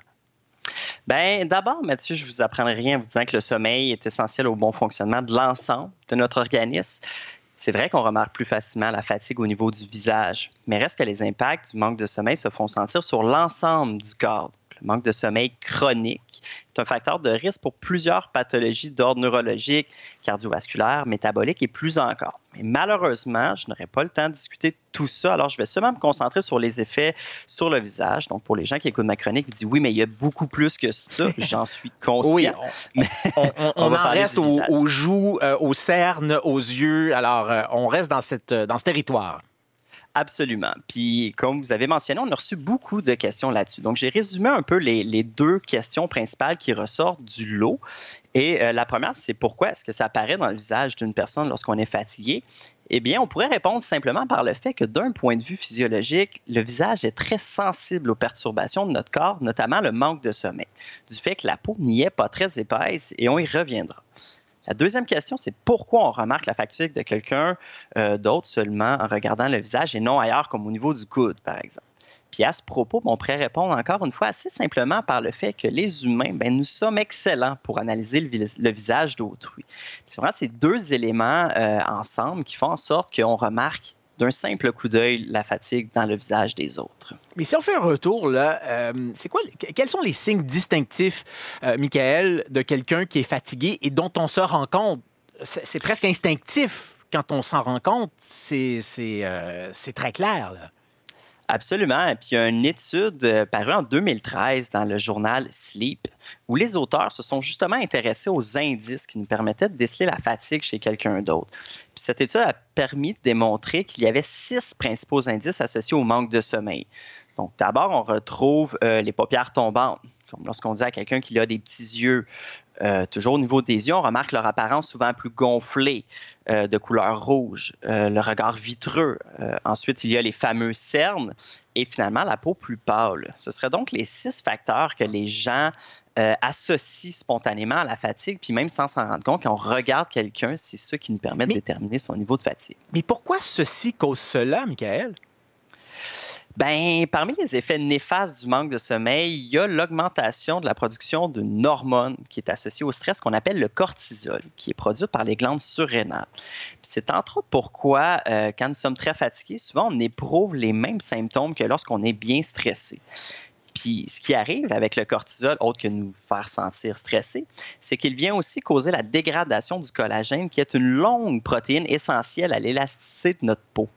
Bien, d'abord, Mathieu, je ne vous apprendrai rien en vous disant que le sommeil est essentiel au bon fonctionnement de l'ensemble de notre organisme. C'est vrai qu'on remarque plus facilement la fatigue au niveau du visage, mais reste que les impacts du manque de sommeil se font sentir sur l'ensemble du corps. Le manque de sommeil chronique est un facteur de risque pour plusieurs pathologies d'ordre neurologique, cardiovasculaire, métabolique et plus encore. Mais malheureusement, je n'aurai pas le temps de discuter de tout ça, alors je vais seulement me concentrer sur les effets sur le visage. Donc, pour les gens qui écoutent ma chronique, ils disent oui, mais il y a beaucoup plus que ça. J'en suis conscient. Oui, on en reste aux joues, aux cernes, aux yeux. Alors, on reste dans ce territoire. Absolument. Puis, comme vous avez mentionné, on a reçu beaucoup de questions là-dessus. Donc, j'ai résumé un peu les deux questions principales qui ressortent du lot. Et la première, c'est pourquoi est-ce que ça apparaît dans le visage d'une personne lorsqu'on est fatigué? Eh bien, on pourrait répondre simplement par le fait que d'un point de vue physiologique, le visage est très sensible aux perturbations de notre corps, notamment le manque de sommeil, du fait que la peau n'y est pas très épaisse et on y reviendra. La deuxième question, c'est pourquoi on remarque la fatigue de quelqu'un d'autre seulement en regardant le visage et non ailleurs comme au niveau du coude, par exemple. Puis à ce propos, on pourrait répondre encore une fois assez simplement par le fait que les humains, nous sommes excellents pour analyser le visage d'autrui. Puis c'est vraiment ces deux éléments ensemble qui font en sorte qu'on remarque d'un simple coup d'œil la fatigue dans le visage des autres. Mais si on fait un retour, là, quels sont les signes distinctifs, Michael, de quelqu'un qui est fatigué et dont on se rend compte? C'est presque instinctif quand on s'en rend compte. C'est très clair, là. Absolument. Et puis, il y a une étude parue en 2013 dans le journal Sleep où les auteurs se sont justement intéressés aux indices qui nous permettaient de déceler la fatigue chez quelqu'un d'autre. Puis cette étude a permis de démontrer qu'il y avait 6 principaux indices associés au manque de sommeil. Donc, d'abord, on retrouve les paupières tombantes, comme lorsqu'on dit à quelqu'un qu'il a des petits yeux. Toujours au niveau des yeux, on remarque leur apparence souvent plus gonflée, de couleur rouge, le regard vitreux. Ensuite, il y a les fameux cernes et finalement la peau plus pâle. Ce seraient donc les 6 facteurs que les gens associent spontanément à la fatigue, puis même sans s'en rendre compte, quand on regarde quelqu'un, c'est ça qui nous permet de déterminer son niveau de fatigue. Mais pourquoi ceci cause cela, Michael? Bien, parmi les effets néfastes du manque de sommeil, il y a l'augmentation de la production d'une hormone qui est associée au stress qu'on appelle le cortisol, qui est produit par les glandes surrénales. Puis c'est entre autres pourquoi, quand nous sommes très fatigués, souvent on éprouve les mêmes symptômes que lorsqu'on est bien stressé. Puis ce qui arrive avec le cortisol, autre que nous faire sentir stressés, c'est qu'il vient aussi causer la dégradation du collagène, qui est une longue protéine essentielle à l'élasticité de notre peau.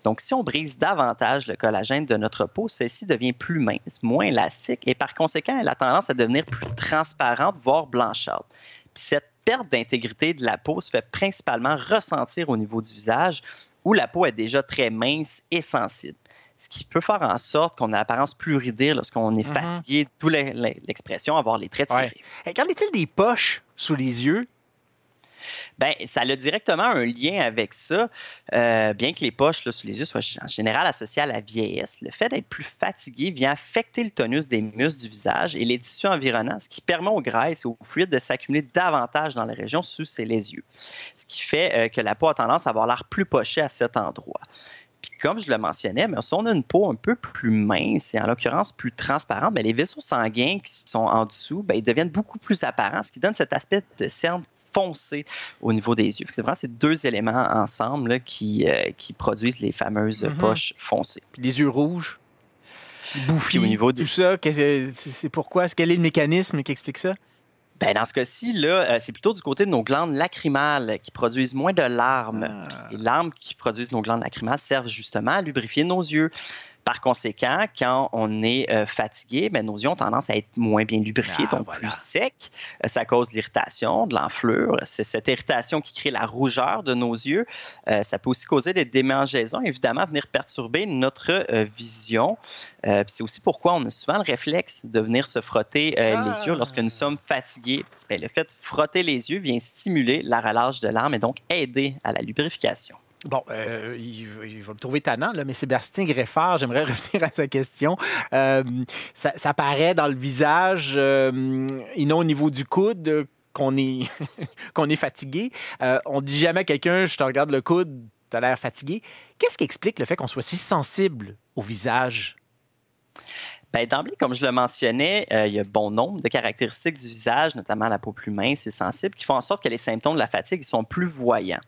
Donc, si on brise davantage le collagène de notre peau, celle-ci devient plus mince, moins élastique et par conséquent, elle a tendance à devenir plus transparente, voire blanchâtre. Puis cette perte d'intégrité de la peau se fait principalement ressentir au niveau du visage où la peau est déjà très mince et sensible. Ce qui peut faire en sorte qu'on a l'apparence plus ridée lorsqu'on est fatigué, d'où l'expression avoir les traits tirés. Ouais. Qu'en est-il des poches sous les yeux? Bien, ça a directement un lien avec ça. Bien que les poches là, sous les yeux soient en général associées à la vieillesse, le fait d'être plus fatigué vient affecter le tonus des muscles du visage et les tissus environnants, ce qui permet aux graisses et aux fluides de s'accumuler davantage dans la région sous les yeux. Ce qui fait que la peau a tendance à avoir l'air plus pochée à cet endroit. Puis comme je le mentionnais, mais si on a une peau un peu plus mince et en l'occurrence plus transparente, bien, les vaisseaux sanguins qui sont en dessous, bien, ils deviennent beaucoup plus apparents, ce qui donne cet aspect de cerne foncé au niveau des yeux. C'est vraiment ces deux éléments ensemble là, qui produisent les fameuses poches foncées. Puis les yeux rouges, bouffis, au niveau tout ça, c'est pourquoi? Quel est le mécanisme qui explique ça? Bien, dans ce cas-ci, là, c'est plutôt du côté de nos glandes lacrymales qui produisent moins de larmes. Les larmes qui produisent nos glandes lacrymales servent justement à lubrifier nos yeux. Par conséquent, quand on est fatigué, nos yeux ont tendance à être moins bien lubrifiés, donc plus secs. Ça cause l'irritation, de l'enflure. C'est cette irritation qui crée la rougeur de nos yeux. Ça peut aussi causer des démangeaisons, évidemment, venir perturber notre vision. C'est aussi pourquoi on a souvent le réflexe de venir se frotter les yeux lorsque nous sommes fatigués. Le fait de frotter les yeux vient stimuler la relâche de larmes et donc aider à la lubrification. Bon, il va me trouver tannant, là, mais Sébastien Greffard, j'aimerais revenir à sa question. Ça paraît dans le visage et non au niveau du coude qu'on est, qu'on est fatigué. On dit jamais à quelqu'un « je te regarde le coude, tu as l'air fatigué ». Qu'est-ce qui explique le fait qu'on soit si sensible au visage? D'emblée, comme je le mentionnais, il y a bon nombre de caractéristiques du visage, notamment la peau plus mince et sensible, qui font en sorte que les symptômes de la fatigue sont plus voyants.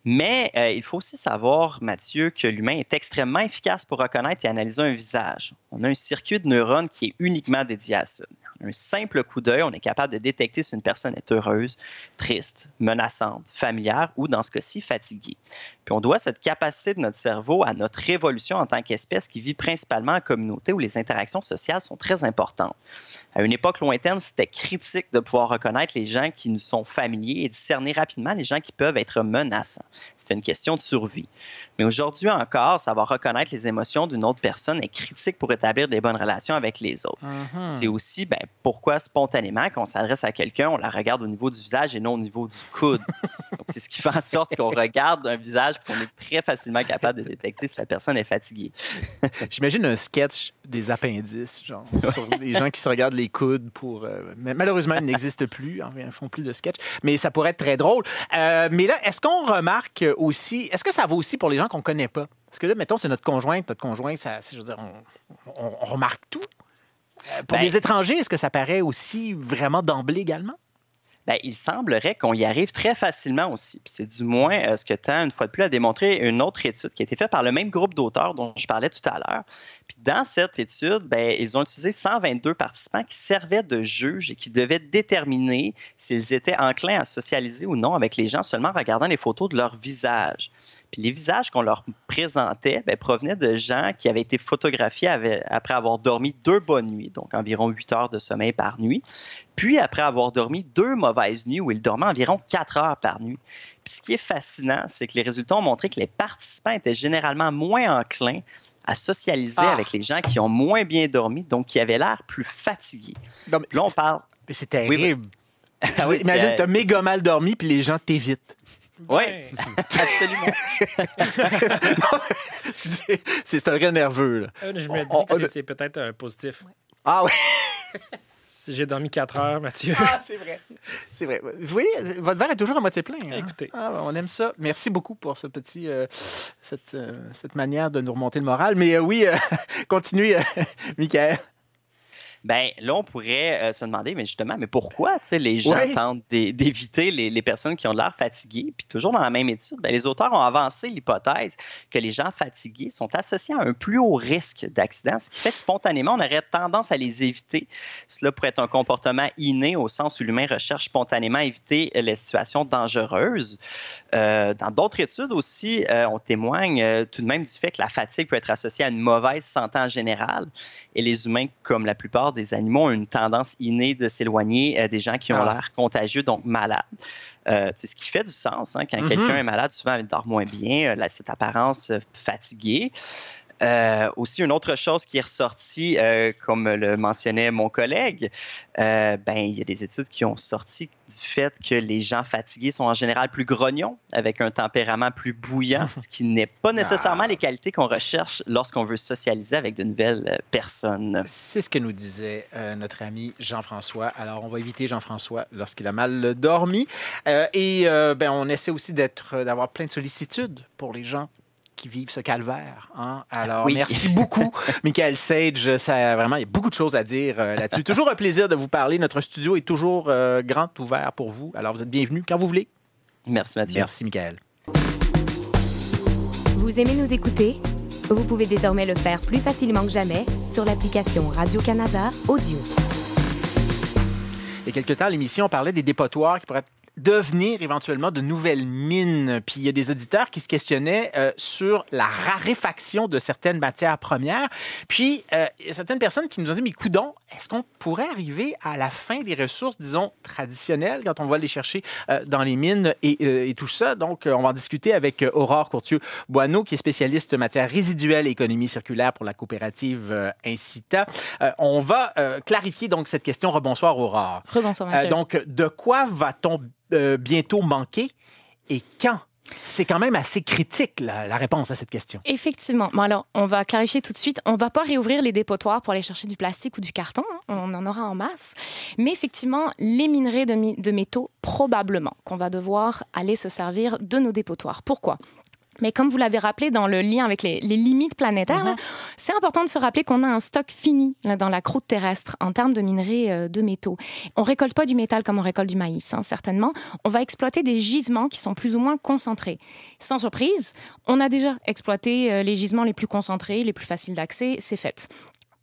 Mais il faut aussi savoir, Mathieu, que l'humain est extrêmement efficace pour reconnaître et analyser un visage. On a un circuit de neurones qui est uniquement dédié à ça. Un simple coup d'œil, on est capable de détecter si une personne est heureuse, triste, menaçante, familière ou, dans ce cas-ci, fatiguée. Puis on doit cette capacité de notre cerveau à notre évolution en tant qu'espèce qui vit principalement en communauté où les interactions sociales sont très importantes. À une époque lointaine, c'était critique de pouvoir reconnaître les gens qui nous sont familiers et discerner rapidement les gens qui peuvent être menaçants. C'était une question de survie. Mais aujourd'hui encore, savoir reconnaître les émotions d'une autre personne est critique pour établir des bonnes relations avec les autres. C'est aussi pourquoi spontanément, quand on s'adresse à quelqu'un, on la regarde au niveau du visage et non au niveau du coude. Donc, c'est ce qui fait en sorte qu'on regarde un visage et qu'on est très facilement capable de détecter si la personne est fatiguée. J'imagine un sketch des appendices, genre, sur les gens qui se regardent les coudes pour... mais malheureusement, ils n'existent plus, ils ne font plus de sketch, mais ça pourrait être très drôle. Mais là, est-ce qu'on remarque aussi... Est-ce que ça vaut aussi pour les gens qu'on ne connaît pas? Parce que là, mettons, c'est notre conjoint, ça, je veux dire, on remarque tout. Pour les étrangers, est-ce que ça paraît aussi vraiment d'emblée également? Il semblerait qu'on y arrive très facilement aussi. Puis c'est du moins ce que tend, une fois de plus, à démontrer une autre étude qui a été faite par le même groupe d'auteurs dont je parlais tout à l'heure. Puis dans cette étude, ils ont utilisé 122 participants qui servaient de juges et qui devaient déterminer s'ils étaient enclins à socialiser ou non avec les gens seulement en regardant les photos de leur visage. Puis les visages qu'on leur présentait provenaient de gens qui avaient été photographiés après avoir dormi 2 bonnes nuits, donc environ 8 heures de sommeil par nuit, puis après avoir dormi 2 mauvaises nuits où ils dormaient environ 4 heures par nuit. Puis ce qui est fascinant, c'est que les résultats ont montré que les participants étaient généralement moins enclins à socialiser avec les gens qui ont moins bien dormi, donc qui avaient l'air plus fatigués. Non, mais là, on parle... Mais c'est terrible. Oui. Imagine, tu as méga mal dormi, puis les gens t'évitent. Oui, absolument. Non, excusez, c'est un vrai nerveux. Là. Je me dis que c'est peut-être positif. Ah oui. Si j'ai dormi 4 heures, Mathieu. Ah, c'est vrai. C'est vrai. Vous voyez, votre verre est toujours à moitié plein. Hein? Écoutez. On aime ça. Merci beaucoup pour ce petit, cette manière de nous remonter le moral. Mais oui, continuez, Michael. Là, on pourrait se demander, mais justement, pourquoi les gens tentent d'éviter les personnes qui ont l'air fatiguées? Puis toujours dans la même étude, les auteurs ont avancé l'hypothèse que les gens fatigués sont associés à un plus haut risque d'accident, ce qui fait que spontanément, on aurait tendance à les éviter. Cela pourrait être un comportement inné au sens où l'humain recherche spontanément à éviter les situations dangereuses. Dans d'autres études aussi, on témoigne tout de même du fait que la fatigue peut être associée à une mauvaise santé en général. Et les humains, comme la plupart des animaux, ont une tendance innée de s'éloigner des gens qui ont l'air contagieux, donc malades. C'est ce qui fait du sens. Hein, quand quelqu'un est malade, souvent il dort moins bien, cette apparence fatiguée. Aussi, une autre chose qui est ressortie, comme le mentionnait mon collègue, il y a des études qui ont sorti du fait que les gens fatigués sont en général plus grognons, avec un tempérament plus bouillant, ce qui n'est pas nécessairement les qualités qu'on recherche lorsqu'on veut socialiser avec de nouvelles personnes. C'est ce que nous disait notre ami Jean-François. Alors, on va éviter Jean-François lorsqu'il a mal dormi. On essaie aussi d'avoir plein de sollicitudes pour les gens qui vivent ce calvaire. Hein? Alors, merci beaucoup, Michael Sage. Vraiment, il y a beaucoup de choses à dire là-dessus. Toujours un plaisir de vous parler. Notre studio est toujours grand ouvert pour vous. Alors, vous êtes bienvenus quand vous voulez. Merci, Mathieu. Merci, Michael. Vous aimez nous écouter? Vous pouvez désormais le faire plus facilement que jamais sur l'application Radio-Canada Audio. Il y a quelque temps, à l'émission, on parlait des dépotoirs qui pourraient être devenir éventuellement de nouvelles mines. Puis il y a des auditeurs qui se questionnaient sur la raréfaction de certaines matières premières. Puis il y a certaines personnes qui nous ont dit, mais coudonc, est-ce qu'on pourrait arriver à la fin des ressources, disons, traditionnelles, quand on va les chercher dans les mines et tout ça? Donc, on va en discuter avec Aurore Courtieu-Boineau, qui est spécialiste matières résiduelles et économie circulaire pour la coopérative Incita. On va clarifier donc cette question. Rebonsoir, Aurore. Rebonsoir, Mathieu. Donc, de quoi va-t-on bientôt manquer et quand? C'est quand même assez critique, la réponse à cette question. Effectivement. Bon, alors, on va clarifier tout de suite. On ne va pas réouvrir les dépotoirs pour aller chercher du plastique ou du carton. On en aura en masse. Mais effectivement, les minerais de métaux, probablement qu'on va devoir aller se servir de nos dépotoirs. Pourquoi? Mais comme vous l'avez rappelé dans le lien avec les limites planétaires, là, c'est important de se rappeler qu'on a un stock fini là, dans la croûte terrestre en termes de minerais de métaux. On ne récolte pas du métal comme on récolte du maïs, certainement. On va exploiter des gisements qui sont plus ou moins concentrés. Sans surprise, on a déjà exploité les gisements les plus concentrés, les plus faciles d'accès, c'est fait.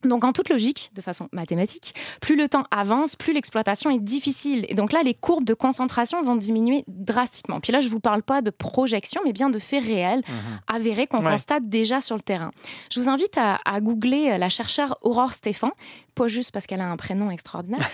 Donc, en toute logique, de façon mathématique, plus le temps avance, plus l'exploitation est difficile. Et donc là, les courbes de concentration vont diminuer drastiquement. Puis là, je ne vous parle pas de projection, mais bien de faits réels, avérés qu'on constate déjà sur le terrain. Je vous invite à googler la chercheure Aurore Stéphan, pas juste parce qu'elle a un prénom extraordinaire,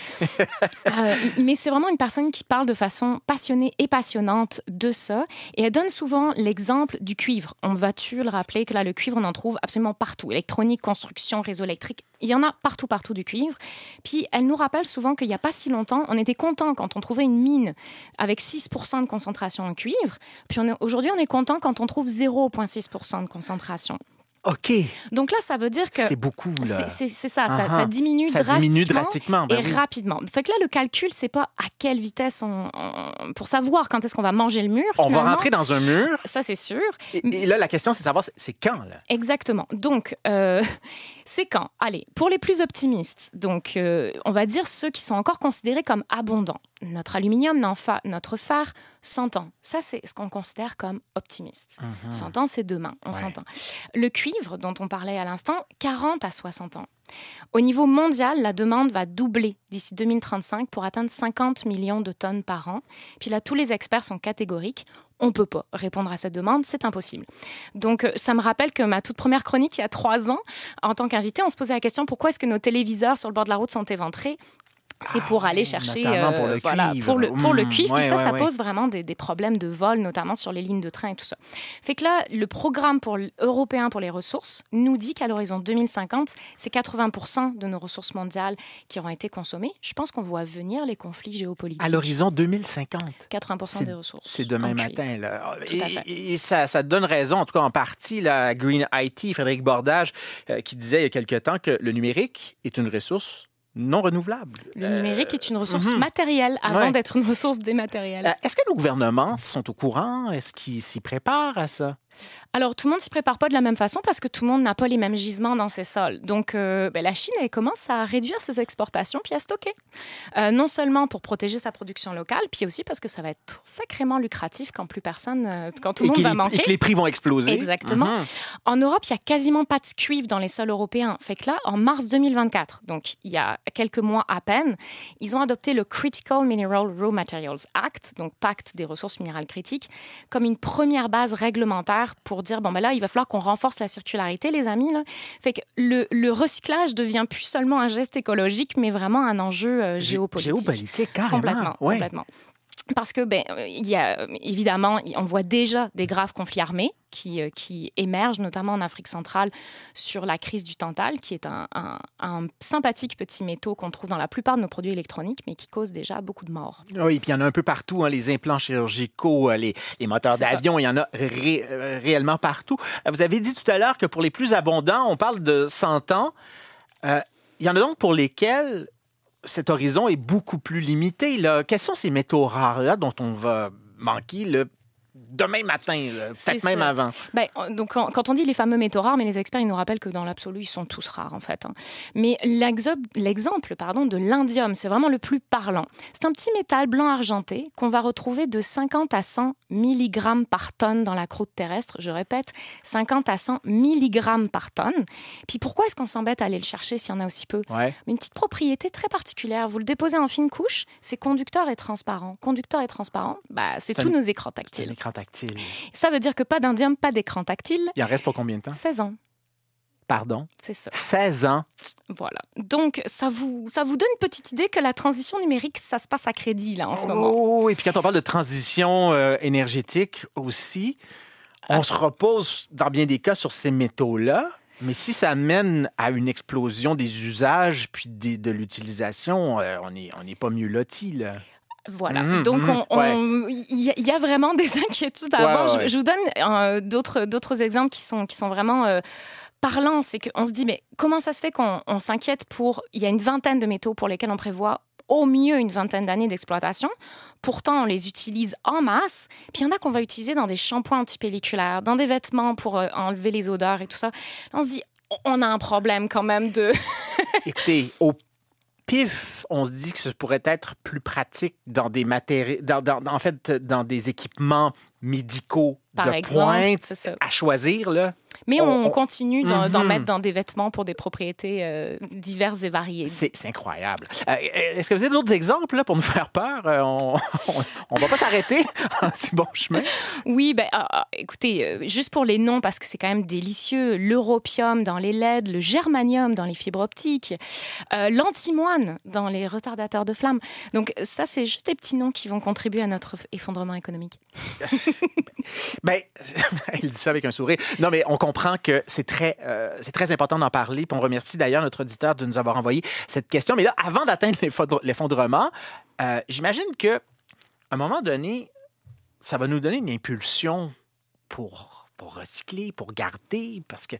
mais c'est vraiment une personne qui parle de façon passionnée et passionnante de ça. Et elle donne souvent l'exemple du cuivre. On va-tu le rappeler que là, le cuivre, on en trouve absolument partout. Électronique, construction, réseau électrique. Il y en a partout du cuivre. Puis, elle nous rappelle souvent qu'il n'y a pas si longtemps, on était content quand on trouvait une mine avec 6% de concentration en cuivre. Puis, aujourd'hui, on est content quand on trouve 0,6% de concentration. OK. Donc là, ça veut dire que... C'est beaucoup, là. C'est ça, ça diminue drastiquement ben et rapidement. Fait que là, le calcul, c'est pas à quelle vitesse pour savoir quand est-ce qu'on va manger le mur. On va rentrer dans un mur. Ça, c'est sûr. Et là, la question, c'est de savoir, c'est quand, là? Exactement. Donc, c'est quand? Allez, pour les plus optimistes, donc, on va dire ceux qui sont encore considérés comme abondants. Notre aluminium, notre fer, 100 ans. Ça, c'est ce qu'on considère comme optimiste. 100 ans, c'est demain, on s'entend. Le cuivre, dont on parlait à l'instant, 40 à 60 ans. Au niveau mondial, la demande va doubler d'ici 2035 pour atteindre 50 millions de tonnes par an. Puis là, tous les experts sont catégoriques. On ne peut pas répondre à cette demande, c'est impossible. Donc, ça me rappelle que ma toute première chronique, il y a 3 ans, en tant qu'invité, on se posait la question, pourquoi est-ce que nos téléviseurs sur le bord de la route sont éventrés? C'est pour aller chercher pour le cuivre. Pour le cuivre. Puis ça pose vraiment des problèmes de vol, notamment sur les lignes de train et tout ça. Fait que là, le programme européen pour les ressources nous dit qu'à l'horizon 2050, c'est 80% de nos ressources mondiales qui auront été consommées. Je pense qu'on voit venir les conflits géopolitiques. À l'horizon 2050? 80% des ressources. C'est demain matin, là. Et ça donne raison, en tout cas en partie, la Green IT, Frédéric Bordage, qui disait il y a quelque temps que le numérique est une ressource non renouvelable. Le numérique est une ressource matérielle avant d'être une ressource dématérielle. Est-ce que nos gouvernements sont au courant? Est-ce qu'ils s'y préparent à ça? Alors, tout le monde ne s'y prépare pas de la même façon parce que tout le monde n'a pas les mêmes gisements dans ses sols. Donc, la Chine, elle commence à réduire ses exportations puis à stocker. Non seulement pour protéger sa production locale, puis aussi parce que ça va être sacrément lucratif quand plus personne, quand tout le monde va manquer. Et que les prix vont exploser. Exactement. En Europe, il y a quasiment pas de cuivre dans les sols européens. Fait que là, en mars 2024, donc il y a quelques mois à peine, ils ont adopté le Critical Mineral Raw Materials Act, donc Pacte des ressources minérales critiques, comme une première base réglementaire pour dire, bon, ben là, il va falloir qu'on renforce la circularité, les amis. Là. Fait que le recyclage devient plus seulement un geste écologique, mais vraiment un enjeu géopolitique. Géopolitique, carrément. Complètement. Parce que, il y a, évidemment, on voit déjà des graves conflits armés qui émergent, notamment en Afrique centrale, sur la crise du tantal, qui est un sympathique petit métaux qu'on trouve dans la plupart de nos produits électroniques, mais qui cause déjà beaucoup de morts. Oui, puis il y en a un peu partout, les implants chirurgicaux, les moteurs d'avion, il y en a réellement partout. Vous avez dit tout à l'heure que pour les plus abondants, on parle de 100 ans. Il y en a donc pour lesquels cet horizon est beaucoup plus limité, là. Quels sont ces métaux rares-là dont on va manquer demain matin, peut-être même avant. Ben, donc, quand on dit les fameux métaux rares, mais les experts, ils nous rappellent que dans l'absolu, ils sont tous rares, en fait. Mais l'exemple de l'indium, c'est vraiment le plus parlant. C'est un petit métal blanc argenté qu'on va retrouver de 50 à 100 mg par tonne dans la croûte terrestre. Je répète, 50 à 100 mg par tonne. Puis pourquoi est-ce qu'on s'embête à aller le chercher s'il y en a aussi peu? Ouais. Une petite propriété très particulière. Vous le déposez en fine couche, c'est conducteur et transparent. Conducteur et transparent, c'est tous nos écrans tactiles. Un écran tactile. Ça veut dire que pas d'indium, pas d'écran tactile. Il en reste pour combien de temps? 16 ans. Pardon? C'est ça. 16 ans. Voilà. Donc, ça vous donne une petite idée que la transition numérique, ça se passe à crédit, là, en ce moment. Oh, et puis quand on parle de transition énergétique aussi, on se repose, dans bien des cas, sur ces métaux-là. Mais si ça mène à une explosion des usages puis de l'utilisation, on n'est pas mieux lotis, là. Voilà. Donc, il y a vraiment des inquiétudes à avoir. Ouais. Je vous donne d'autres exemples qui sont vraiment parlants. C'est qu'on se dit, mais comment ça se fait qu'on s'inquiète pour... Il y a une vingtaine de métaux pour lesquels on prévoit au mieux une vingtaine d'années d'exploitation. Pourtant, on les utilise en masse. Puis il y en a qu'on va utiliser dans des shampoings antipelliculaires, dans des vêtements pour enlever les odeurs et tout ça. Là, on se dit, on a un problème quand même de... Écoutez, au pif, on se dit que ce pourrait être plus pratique dans des matériaux, dans des équipements médicaux de pointe à choisir, là. Mais on continue d'en mettre dans des vêtements pour des propriétés diverses et variées. C'est incroyable. Est-ce que vous avez d'autres exemples là, pour nous faire peur? On va pas s'arrêter en si bon chemin. Oui, écoutez, juste pour les noms, parce que c'est quand même délicieux, l'europium dans les LED, le germanium dans les fibres optiques, l'antimoine dans les retardateurs de flamme. Donc ça, c'est juste des petits noms qui vont contribuer à notre effondrement économique. Il dit ça avec un sourire. Non, mais on comprend que c'est très important d'en parler. Puis on remercie d'ailleurs notre auditeur de nous avoir envoyé cette question. Mais là, avant d'atteindre l'effondrement, j'imagine qu'à un moment donné, ça va nous donner une impulsion pour recycler, pour garder, parce que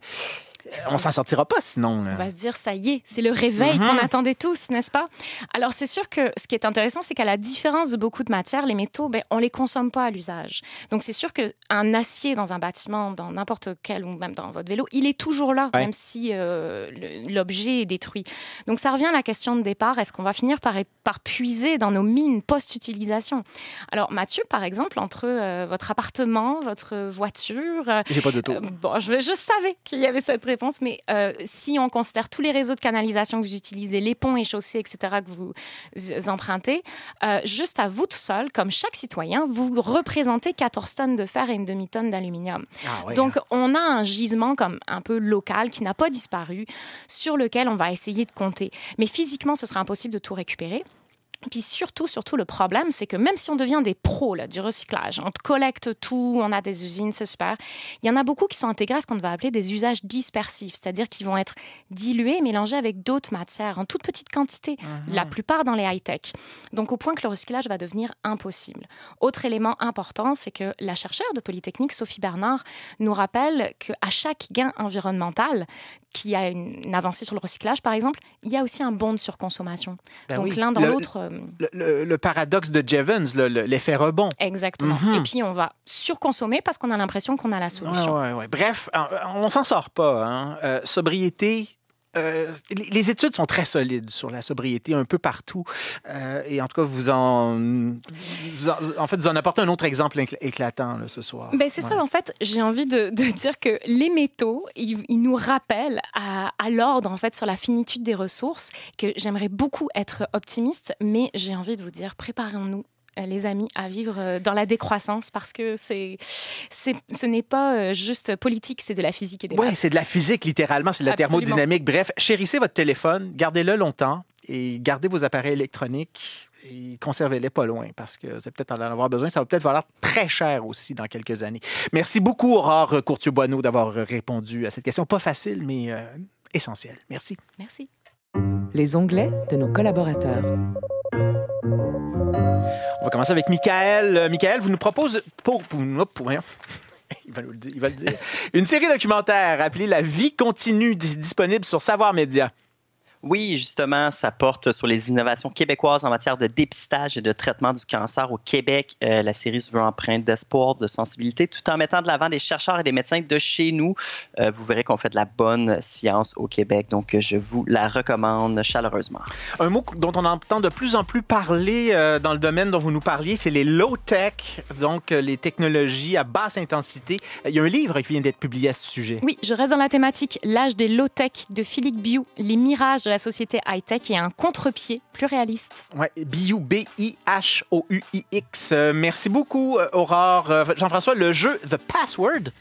on s'en sortira pas sinon. Là. On va se dire, ça y est, c'est le réveil qu'on attendait tous, n'est-ce pas? Alors, c'est sûr que ce qui est intéressant, c'est qu'à la différence de beaucoup de matières, les métaux, on les consomme pas à l'usage. Donc, c'est sûr qu'un acier dans un bâtiment, dans n'importe quel, ou même dans votre vélo, il est toujours là, même si l'objet est détruit. Donc, ça revient à la question de départ. Est-ce qu'on va finir par puiser dans nos mines post-utilisation? Alors, Mathieu, par exemple, entre votre appartement, votre voiture... J'ai pas d'auto. Je savais qu'il y avait cette réponse, mais si on considère tous les réseaux de canalisation que vous utilisez, les ponts et chaussées, etc., que vous empruntez, juste à vous tout seul, comme chaque citoyen, vous représentez 14 tonnes de fer et une demi-tonne d'aluminium. Donc, on a un gisement comme un peu local qui n'a pas disparu, sur lequel on va essayer de compter. Mais physiquement, ce sera impossible de tout récupérer. Puis surtout, le problème, c'est que même si on devient des pros du recyclage, on collecte tout, on a des usines, c'est super, il y en a beaucoup qui sont intégrés à ce qu'on va appeler des usages dispersifs, c'est-à-dire qu'ils vont être dilués, mélangés avec d'autres matières en toute petite quantité, la plupart dans les high-tech. Donc au point que le recyclage va devenir impossible. Autre élément important, c'est que la chercheure de Polytechnique, Sophie Bernard, nous rappelle qu'à chaque gain environnemental, qui a une avancée sur le recyclage, par exemple, il y a aussi un bond de surconsommation. Donc l'un dans l'autre... Le paradoxe de Jevons, l'effet rebond. Exactement. Et puis, on va surconsommer parce qu'on a l'impression qu'on a la solution. Ouais. Bref, on s'en sort pas. Sobriété... les études sont très solides sur la sobriété un peu partout. Et en tout cas, vous en apportez un autre exemple éclatant là, ce soir. C'est ça, en fait, j'ai envie de dire que les métaux, ils nous rappellent à l'ordre, en fait, sur la finitude des ressources, que j'aimerais beaucoup être optimiste, mais j'ai envie de vous dire, préparons-nous, les amis, à vivre dans la décroissance, parce que ce n'est pas juste politique, c'est de la physique et des maths. Oui, c'est de la physique, littéralement, c'est de la thermodynamique. Bref, chérissez votre téléphone, gardez-le longtemps et gardez vos appareils électroniques et conservez-les pas loin, parce que vous allez peut-être en avoir besoin. Ça va peut-être valoir très cher aussi dans quelques années. Merci beaucoup, Aurore Courtieu-Boineau, d'avoir répondu à cette question. Pas facile, mais essentielle. Merci. Merci. Les onglets de nos collaborateurs. On va commencer avec Michael. Michael, vous nous proposez... Il va le dire. Une série documentaire appelée « La vie continue », disponible sur Savoir Média. Oui, justement, ça porte sur les innovations québécoises en matière de dépistage et de traitement du cancer au Québec. La série se veut empreinte d'espoir, de sensibilité, tout en mettant de l'avant des chercheurs et des médecins de chez nous. Vous verrez qu'on fait de la bonne science au Québec, donc je vous la recommande chaleureusement. Un mot dont on entend de plus en plus parler dans le domaine dont vous nous parliez, c'est les low-tech, donc les technologies à basse intensité. Il y a un livre qui vient d'être publié à ce sujet. Oui, je reste dans la thématique L'âge des low-tech de Philippe Biou, les mirages de la société high-tech et un contre-pied plus réaliste. Oui, Biou, B-I-H-O-U-I-X. Merci beaucoup, Aurore. Jean-François, le jeu The Password.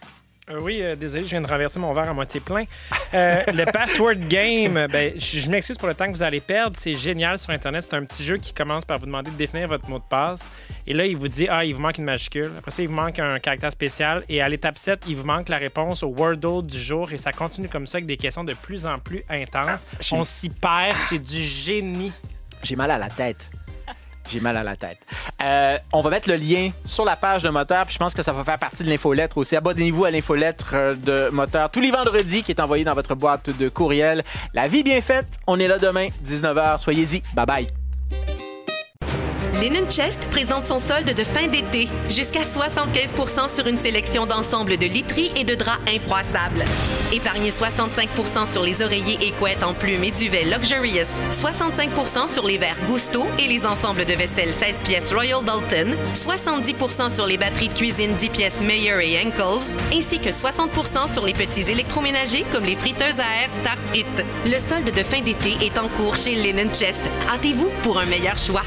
Oui, désolé, je viens de renverser mon verre à moitié plein. Le Password Game, je m'excuse pour le temps que vous allez perdre. C'est génial sur Internet. C'est un petit jeu qui commence par vous demander de définir votre mot de passe. Et là, il vous dit, il vous manque une majuscule. Après ça, il vous manque un caractère spécial. Et à l'étape 7, il vous manque la réponse au Wordle du jour. Et ça continue comme ça avec des questions de plus en plus intenses. On s'y perd. C'est du génie. J'ai mal à la tête. On va mettre le lien sur la page de Moteur, puis je pense que ça va faire partie de l'infolettre aussi. Abonnez-vous à l'infolettre de Moteur tous les vendredis qui est envoyée dans votre boîte de courriel. La vie bien faite, on est là demain, 19h. Soyez-y. Bye-bye. Linen Chest présente son solde de fin d'été. Jusqu'à 75 % sur une sélection d'ensembles de literie et de draps infroissables. Épargnez 65 % sur les oreillers et couettes en plumes et duvets Luxurious, 65 % sur les verres Gusto et les ensembles de vaisselle 16 pièces Royal Dalton, 70 % sur les batteries de cuisine 10 pièces Meyer et Henkels, ainsi que 60 % sur les petits électroménagers comme les friteuses à air Starfrit. Le solde de fin d'été est en cours chez Linen Chest. Hâtez-vous pour un meilleur choix.